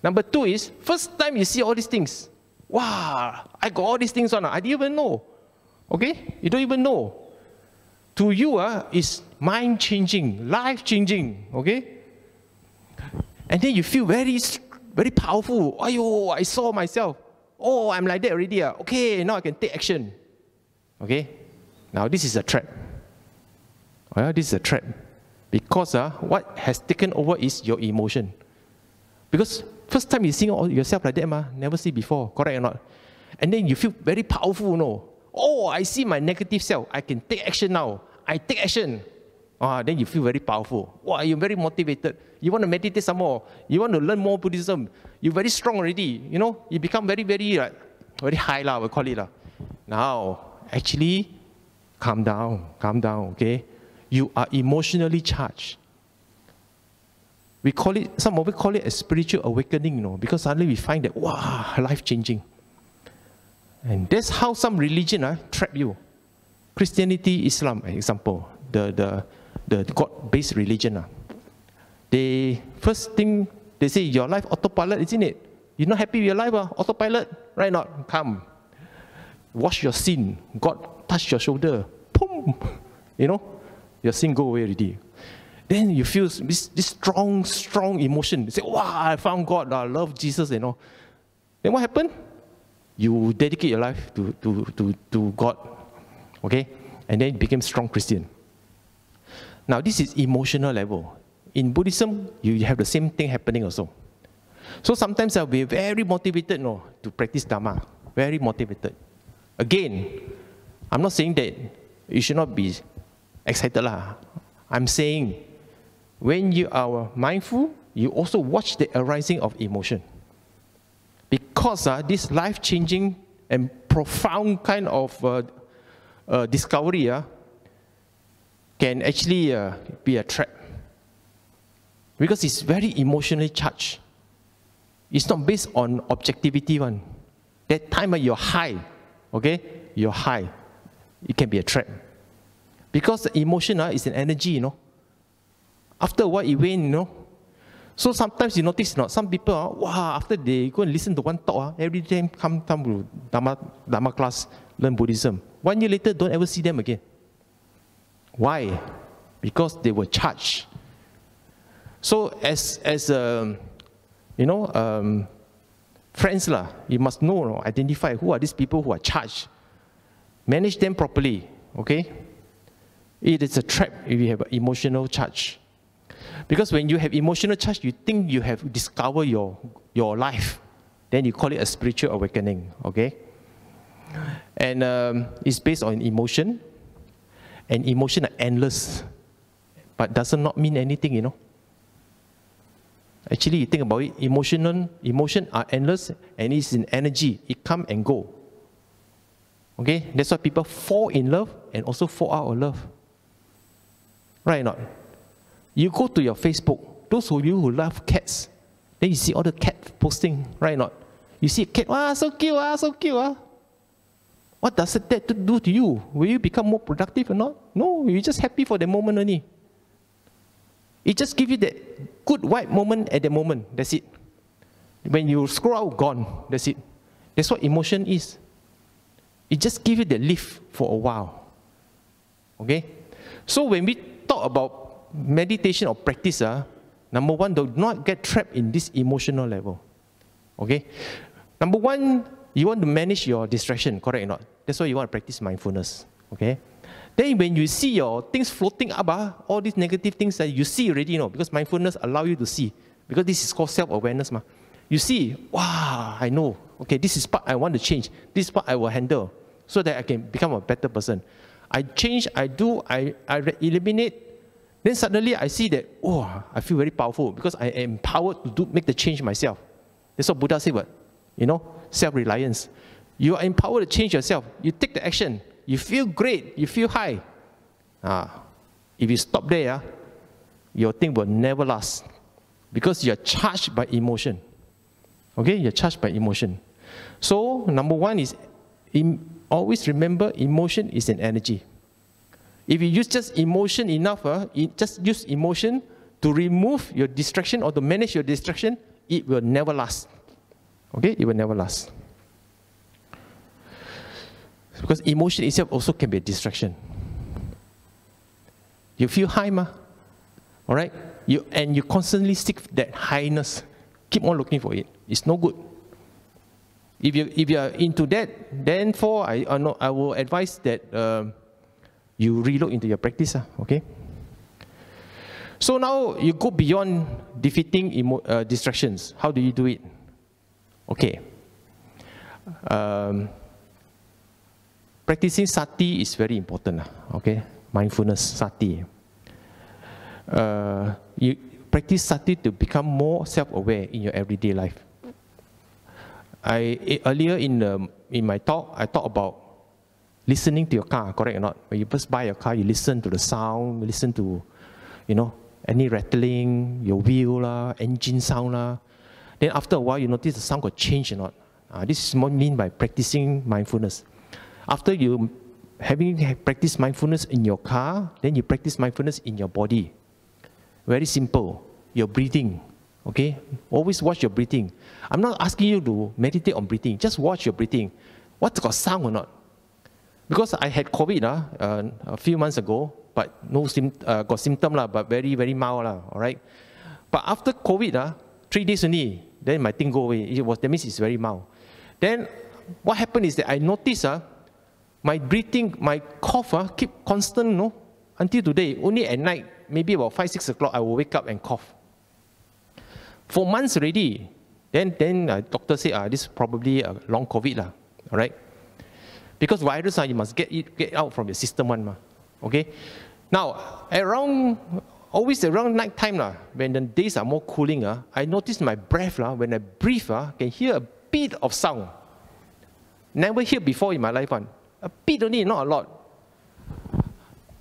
Number two is, first time you see all these things, wow, I got all these things on, I didn't even know. Okay? You don't even know. To you, it's mind-changing, life-changing, okay? And then you feel very, very powerful. Ayo, I saw myself. Oh, I'm like that already. Okay, now I can take action. Okay? Now this is a trap. Well, this is a trap. Because what has taken over is your emotion. Because first time you see yourself like that, never see before, correct or not? And then you feel very powerful, Oh, I see my negative self. I can take action now. I take action. Then you feel very powerful. Wow, you're very motivated. You want to meditate some more. You want to learn more Buddhism. You're very strong already. You become very, very, very high, we call it. Now, actually, calm down, okay? You are emotionally charged. Some of us call it a spiritual awakening, because suddenly we find that, wow, life-changing. And that's how some religion trap you. Christianity, Islam, example, the God-based religion. They first thing they say, your life autopilot, isn't it? You're not happy with your life, autopilot, right? Not come, wash your sin. God touch your shoulder, boom, your sin go away already. Then you feel this strong emotion. You say, wow, I found God, I love Jesus, Then what happened? You dedicate your life to God, okay? And then you became strong Christian. Now this is emotional level. In Buddhism, you have the same thing happening also. So sometimes I'll be very motivated to practice Dhamma. Very motivated. Again, I'm not saying that you should not be excited. I'm saying when you are mindful, you also watch the arising of emotion. Because this life-changing and profound kind of discovery can actually be a trap. Because it's very emotionally charged. It's not based on objectivity one. That time you're high, okay? You're high. It can be a trap. Because the emotion is an energy, you know. After a while, it wanes, you know. So sometimes you notice, some people, wow, after they go and listen to one talk, every time come to Dhamma class, learn Buddhism. 1 year later, don't ever see them again. Why? Because they were charged. So friends you must know, identify who are these people who are charged. Manage them properly, okay? It is a trap if you have an emotional charge. Because when you have emotional charge, you think you have discovered your life. Then you call it a spiritual awakening, okay? And it's based on emotion. And emotion are endless. But does not mean anything, you know. Actually, you think about it, emotion are endless and it's in energy. It come and go. Okay? That's why people fall in love and also fall out of love. Right or not? You go to your Facebook, those of you who love cats, then you see all the cat posting, right or not? You see a cat, so cute, so cute. What does that do to you? Will you become more productive or not? No, you're just happy for the moment only. It just gives you that good white moment at the moment. That's it. When you scroll out, gone. That's it. That's what emotion is. It just gives you the lift for a while. Okay? So when we talk about meditation or practice, number one, do not get trapped in this emotional level. Okay? Number one, you want to manage your distraction, correct or not? That's why you want to practice mindfulness. Okay? Then when you see your things floating up, all these negative things that you see already, because mindfulness allows you to see. Because this is called self-awareness. You see, wow, I know. Okay, this is part I want to change. This is part I will handle so that I can become a better person. I change, I do, I eliminate. Then suddenly I see that, I feel very powerful because I am empowered to make the change myself. That's what Buddha said, what? Self-reliance. You are empowered to change yourself. You take the action. You feel great. You feel high. If you stop there, your thing will never last. Because you're charged by emotion. Okay? You're charged by emotion. So, number one is, always remember emotion is an energy. If you use just emotion enough, just use emotion to remove your distraction or to manage your distraction, it will never last. Okay? It will never last. Because emotion itself also can be a distraction. You feel high, alright? And you constantly seek that highness. Keep on looking for it. It's no good. If you are into that, then I will advise that you relook into your practice. Okay? So now you go beyond defeating distractions. How do you do it? Okay. Practicing sati is very important. Okay? Mindfulness, sati. You practice sati to become more self-aware in your everyday life. Earlier in my talk, I talked about listening to your car, correct or not? When you first buy your car, you listen to the sound, listen to, any rattling, your wheel, engine sound. Then after a while, you notice the sound got changed or not. This is what I mean by practicing mindfulness. After you having practiced mindfulness in your car, then you practice mindfulness in your body. Very simple. Your breathing. Okay? Always watch your breathing. I'm not asking you to meditate on breathing. Just watch your breathing. What's got sound or not? Because I had COVID a few months ago, but got symptom but very, very mild alright? But after COVID 3 days only, then my thing go away. That means it's very mild. Then what happened is that I noticed my breathing, my cough keep constant, until today. Only at night, maybe about 5, 6 o'clock, I will wake up and cough. For months already. Then doctor said, this is probably a long COVID, all right? Because virus, you must get out from your system one, okay? Now, always around night time, when the days are more cooling, I notice my breath, when I breathe, can hear a bit of sound. Never heard before in my life, a bit only, not a lot.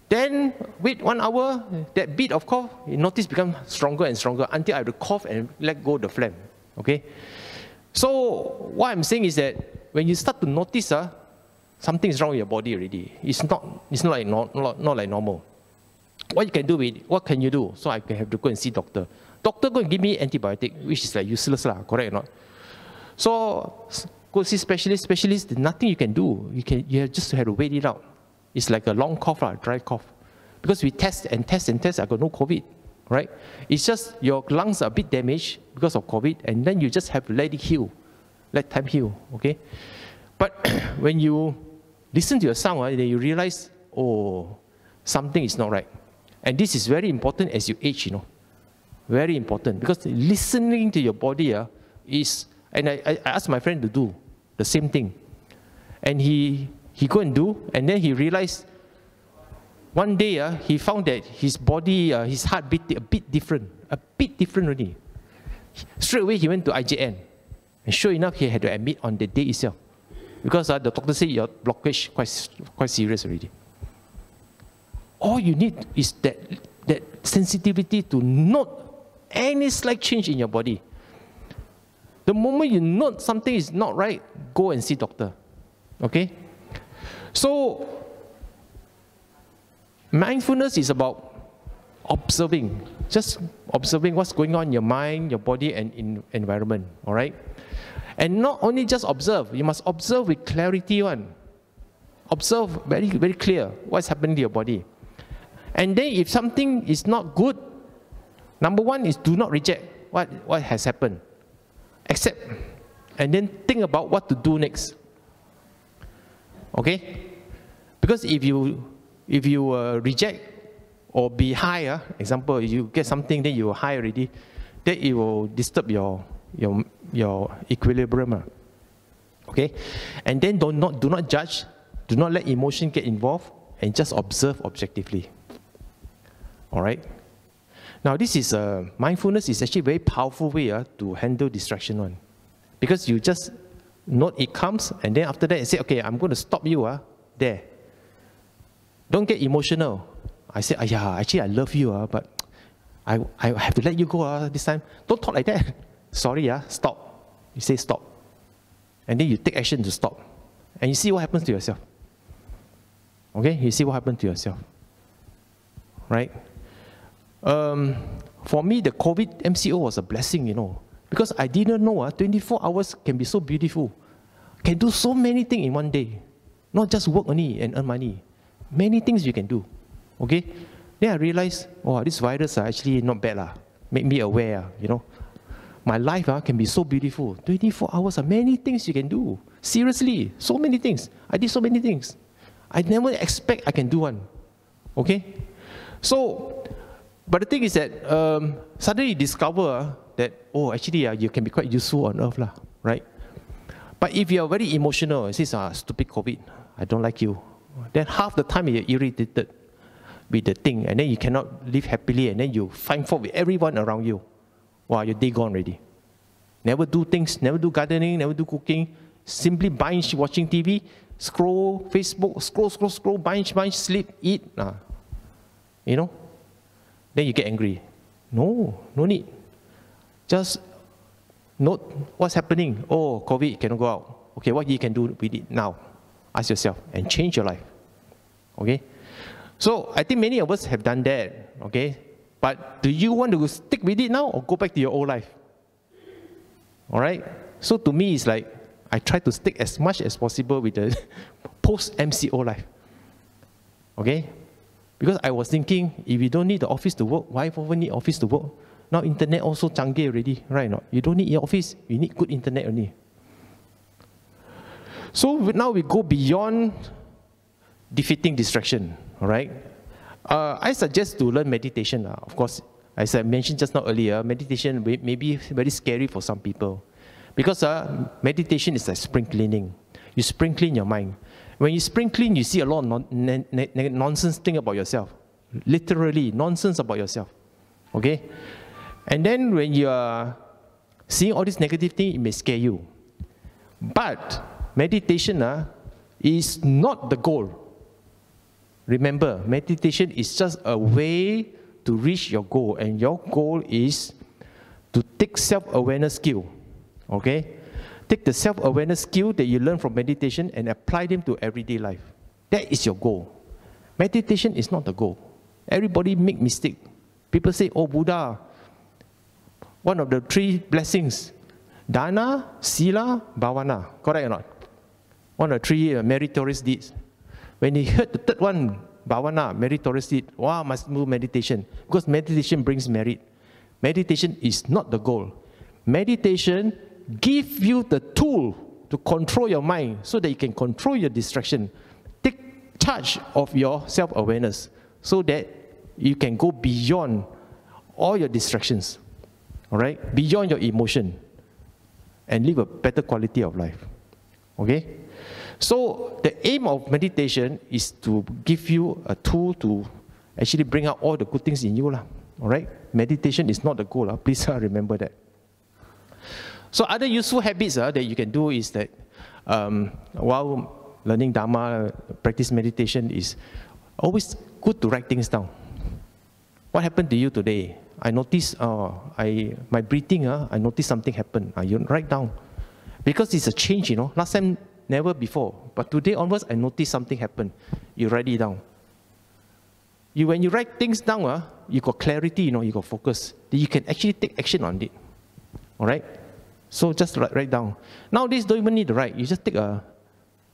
Then wait 1 hour, that beat of cough, you notice become stronger and stronger until I have to cough and let go the phlegm. Okay? So what I'm saying is that when you start to notice something is wrong with your body already. It's not like normal. What can you do? So I have to go and see doctor. Doctor go and give me antibiotic, which is like useless lah, correct or not? So go see specialist. Specialist, there's nothing you can do. You just have to wait it out. It's like a long cough, dry cough. Because we test and test, I got no COVID, right? It's just your lungs are a bit damaged because of COVID, and then you just have to let it heal. Let time heal, okay? But when you listen to your sound, then you realize, oh, something is not right. And this is very important as you age, you know. Very important. Because listening to your body is, and I asked my friend to do the same thing. And he go and do, and then he realized, one day he found that his body, his heart beat a bit different already. Straight away he went to IJN. And sure enough, he had to admit on the day itself. Because the doctor said your blockage quite serious already. All you need is that sensitivity to note any slight change in your body. The moment you note something is not right, go and see doctor. Okay? So, mindfulness is about observing. Just observing what's going on in your mind, your body, and in environment. All right? And not only just observe, you must observe with clarity one. Observe very, very clear what's happening to your body. And then if something is not good, number one is do not reject what has happened. Accept. And then think about what to do next. Okay? Because if you reject or be high, example, you get something, then you are high already, then it will disturb your equilibrium. Okay? And then do not judge, do not let emotion get involved, and just observe objectively. All right? Now this is mindfulness is actually a very powerful way to handle distraction one. Because you just note it comes, and then after that you say, okay, I'm going to stop you there. Don't get emotional. I say, yeah, actually I love you, but I have to let you go this time. Don't talk like that. Sorry, stop. You say stop. And then you take action to stop. And you see what happens to yourself. Okay? You see what happens to yourself. Right? For me, the COVID MCO was a blessing, you know. Because I didn't know 24 hours can be so beautiful. Can do so many things in one day. Not just work only and earn money. Many things you can do. Okay? Then I realized, oh, this virus actually not bad. Make me aware, you know. My life can be so beautiful. 24 hours, many things you can do. Seriously, so many things. I did so many things. I never expect I can do one. Okay? So, but the thing is that suddenly you discover that, oh, actually you can be quite useful on earth, right? But if you are very emotional, it says, stupid COVID, I don't like you. Then half the time you're irritated with the thing, and then you cannot live happily, and then you find fault with everyone around you. Wow, your day gone already. Never do things, never do gardening, never do cooking, simply binge watching TV, scroll Facebook, scroll, binge, sleep, eat. You know? Then you get angry. No need. Just note what's happening. Oh, COVID, cannot go out. Okay, what you can do with it now? Ask yourself and change your life. Okay? So, I think many of us have done that. Okay? But do you want to stick with it now or go back to your old life? All right? So to me, it's like I try to stick as much as possible with the post-MCO life. Okay? Because I was thinking, if you don't need the office to work, why even need office to work? Now internet also canggih already, right? No? You don't need your office, you need good internet only. So now we go beyond defeating distraction, all right? I suggest to learn meditation. Of course, as I mentioned just now earlier, meditation may be very scary for some people. Because meditation is like spring cleaning. You spring clean your mind. When you spring clean, you see a lot of nonsense thing about yourself. Literally, nonsense about yourself. Okay? And then when you are seeing all this negative thing, it may scare you. But meditation is not the goal. Remember, meditation is just a way to reach your goal, and your goal is to take self-awareness skill, okay? Take the self-awareness skill that you learn from meditation and apply them to everyday life. That is your goal. Meditation is not the goal. Everybody make mistake. People say, oh, Buddha, one of the 3 blessings, Dana, Sila, Bhavana. Correct or not? One of the 3 meritorious deeds. When he heard the 3rd one, Bhavana, meritorious deed, wow, must do meditation. Because meditation brings merit. Meditation is not the goal. Meditation gives you the tool to control your mind so that you can control your distraction. Take charge of your self-awareness so that you can go beyond all your distractions, all right? Beyond your emotion, and live a better quality of life, okay? So the aim of meditation is to give you a tool to actually bring out all the good things in you, all right? Meditation is not the goal, please remember that. So other useful habits that you can do is that while learning Dhamma, practice meditation, is always good to write things down. What happened to you today? I noticed my breathing, I noticed something happened. You write down. Because it's a change, Last time, never before. But today onwards, I noticed something happened. You write it down. When you write things down, you got clarity, you got focus. You can actually take action on it. All right? So just write down. Nowadays, don't even need to write. You just take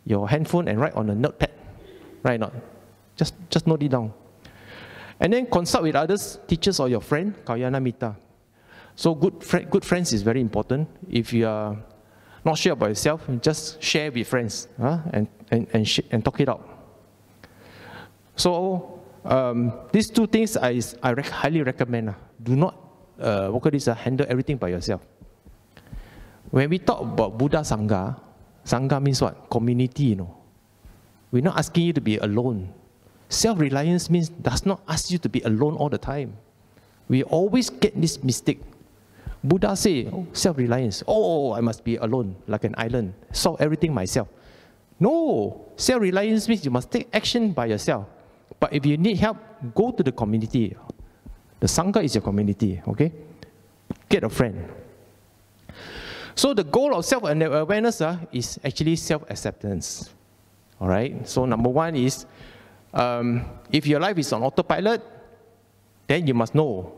your handphone and write on a notepad. Right or not? Just note it down. And then consult with others, teachers or your friend, Kalyana Mita. So good friends is very important. If you are not sure about yourself, just share with friends and talk it out. So these 2 things I highly recommend. Do not handle everything by yourself. When we talk about Buddha Sangha, Sangha means what? Community, We're not asking you to be alone. Self-reliance does not ask you to be alone all the time. We always get this mistake. Buddha say, self-reliance. I must be alone, like an island. Solve everything myself. No, self-reliance means you must take action by yourself. But if you need help, go to the community. The Sangha is your community, okay? Get a friend. So the goal of self-awareness is actually self-acceptance. All right? So number 1 is, if your life is on autopilot, then you must know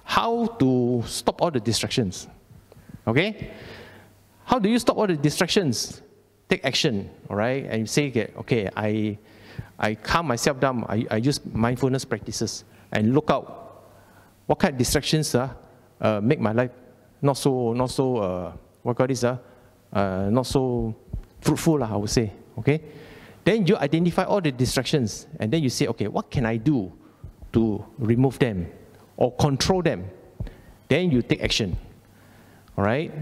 how to stop all the distractions. Okay? How do you stop all the distractions? Take action, all right? And you say, okay, I calm myself down. I use mindfulness practices and look out what kind of distractions make my life not so fruitful, I would say. Okay? Then you identify all the distractions, and then you say, okay, what can I do to remove them or control them? Then you take action. All right?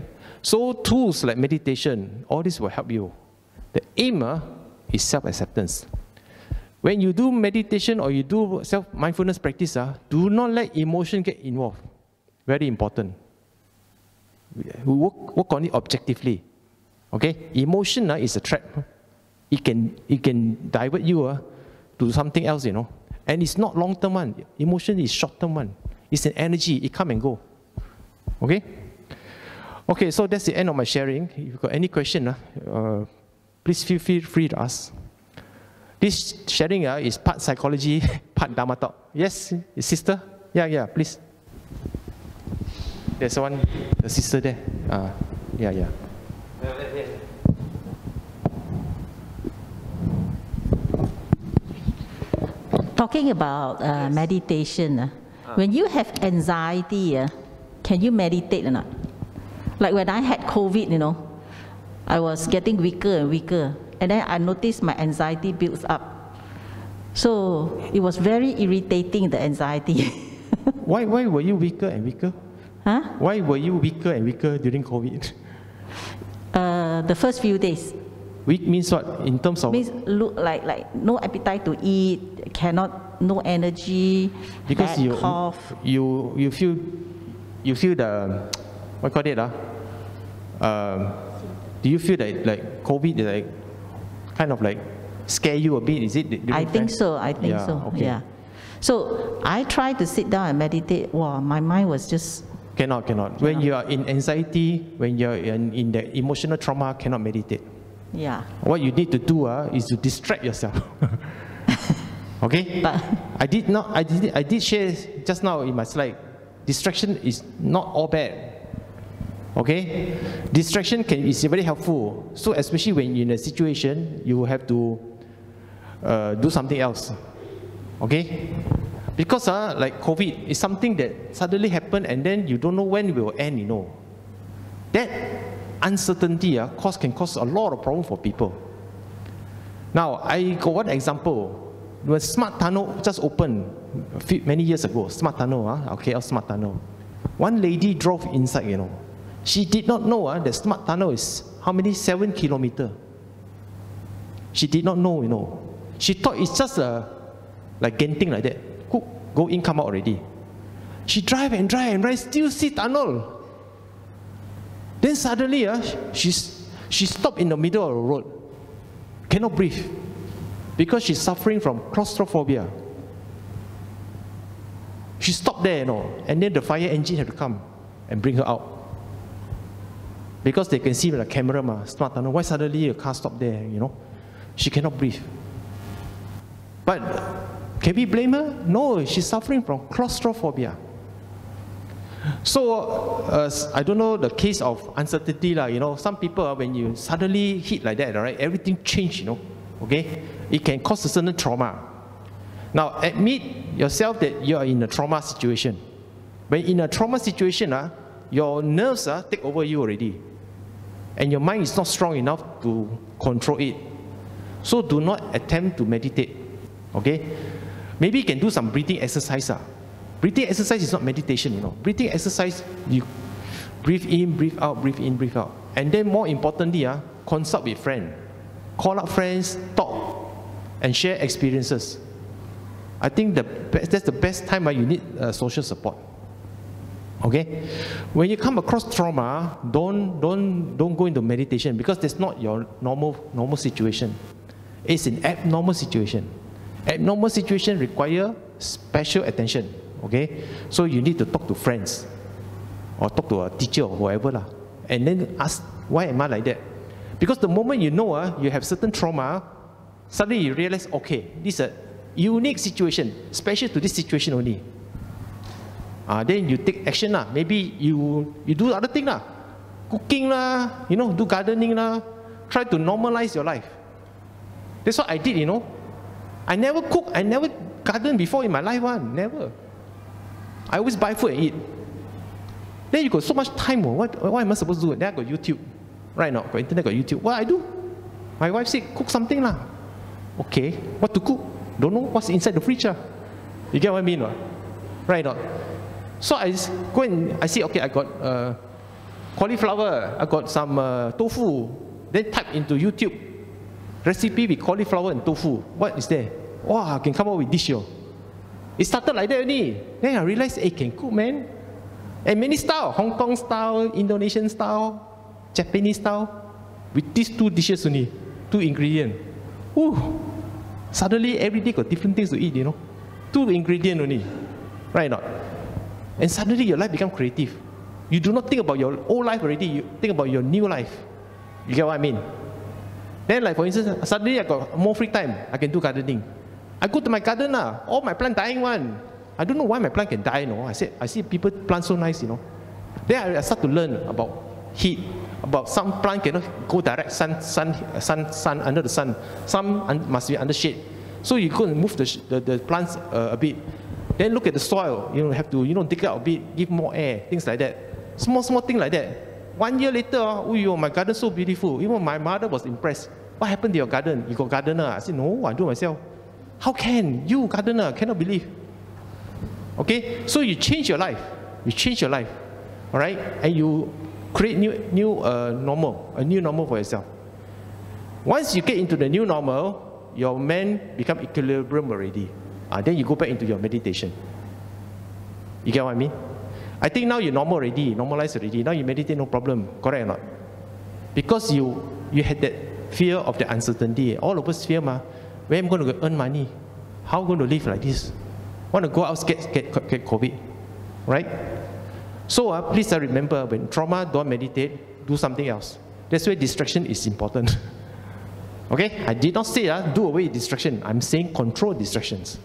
So tools like meditation, all this will help you. The aim is self-acceptance. When you do meditation or you do self-mindfulness practice, do not let emotion get involved. Very important. We work on it objectively. Okay? Emotion is a trap. It can divert you to something else, And it's not long-term one. Emotion is short-term one. It's an energy. It come and go. Okay? Okay, so that's the end of my sharing. If you've got any question, please feel free to ask. This sharing is part psychology, part Dhamma talk. Yes, sister? Yeah, please. There's one, the sister there. Yeah. Talking about meditation, when you have anxiety, can you meditate or not? Like when I had COVID, I was getting weaker and weaker. And then I noticed my anxiety builds up. So it was very irritating, the anxiety. Why were you weaker and weaker? Huh? Why were you weaker and weaker during COVID? The first few days. Weak means what? In terms of? Means look like no appetite to eat, no energy, because bad cough. You feel the, what call it? Do you feel that like COVID is like kind of like scare you a bit, is it? I think so, I think Yeah, so, okay. yeah. So I tried to sit down and meditate. Wow, my mind was just... Cannot. When you are in anxiety, when you're in the emotional trauma, cannot meditate. Yeah. What you need to do is to distract yourself. Okay? But I did share just now in my slide, distraction is not all bad. Okay? Distraction is very helpful. So especially when you're in a situation, you have to do something else. Okay? Because like COVID is something that suddenly happened and then you don't know when it will end, you know. That uncertainty can cause a lot of problem for people. Now, I got one example. When Smart Tunnel just opened many years ago, Smart Tunnel, okay, Smart Tunnel. One lady drove inside, you know. She did not know that Smart Tunnel is how many? 7 kilometers. She did not know, you know. She thought it's just like Genting like that. Go in, come out already. She drive and still see tunnel. Then suddenly, she stopped in the middle of the road. Cannot breathe. Because she's suffering from claustrophobia. She stopped there, you know, and then the fire engine had to come and bring her out. Because they can see with the camera, Smart Tunnel, why suddenly a car stopped there, you know? She cannot breathe. But can we blame her? No, she's suffering from claustrophobia. So, I don't know the case of uncertainty, you know, some people, when you suddenly hit like that, right, everything change, you know, okay? It can cause a certain trauma. Now, admit yourself that you are in a trauma situation. When in a trauma situation, your nerves take over you already. And your mind is not strong enough to control it. So do not attempt to meditate, okay? Maybe you can do some breathing exercise. Breathing exercise is not meditation, you know. Breathing exercise, you breathe in, breathe out, breathe in, breathe out. And then more importantly, consult with friends. Call up friends, talk, and share experiences. I think that's the best time you need social support. Okay? When you come across trauma, don't go into meditation because that's not your normal situation. It's an abnormal situation. Abnormal situation require special attention. Okay? So you need to talk to friends or talk to a teacher or whoever and then ask, why am I like that? Because the moment you know you have certain trauma, suddenly you realize, okay, this is a unique situation, special to this situation only. Then you take action. Maybe you do other thing. Cooking, you know, do gardening. Try to normalize your life. That's what I did, you know. I never cook, I never garden before in my life, never. I always buy food and eat. Then you got so much time, what am I supposed to do? Then I got YouTube. Right now, got internet, got YouTube. What I do? My wife said, cook something Okay, what to cook? Don't know what's inside the fridge. You get what I mean? Right now. So I just go and I see, okay, I got cauliflower, I got some tofu. Then type into YouTube, recipe with cauliflower and tofu. What is there? Wow, I can come up with dish. It started like that only. Then I realized, hey, can cook, man. And many style, Hong Kong style, Indonesian style, Japanese style, with these 2 dishes only, 2 ingredients. Ooh, suddenly every day got different things to eat, you know. 2 ingredients only, right or not? And suddenly your life becomes creative. You do not think about your old life already, you think about your new life. You get what I mean? Then like for instance, suddenly I got more free time, I can do gardening. I go to my garden, all my plant dying one. I don't know why my plant can die, you know. I see people plant so nice, you know. Then I start to learn about heat, about some plant cannot go direct sun under the sun. Some must be under shade. So you go and move the plants a bit. Then look at the soil. You have to dig out a bit, give more air, things like that. Small thing like that. 1 year later, oh, my garden so beautiful. Even my mother was impressed. What happened to your garden? You got gardener? I said, no, I do it myself. How can you, gardener? Cannot believe. Okay, so you change your life. You change your life, all right, and you create a new normal for yourself. Once you get into the new normal, your mind become equilibrium already. Then you go back into your meditation. You get what I mean? I think now you're normal already, normalized already. Now you meditate, no problem. Correct or not? Because you had that fear of the uncertainty. All of us fear, where am I going to earn money? How am I going to live like this? Want to go out, get COVID, right? So please remember, when trauma, don't meditate, do something else. That's why distraction is important. Okay, I did not say do away with distraction. I'm saying control distractions.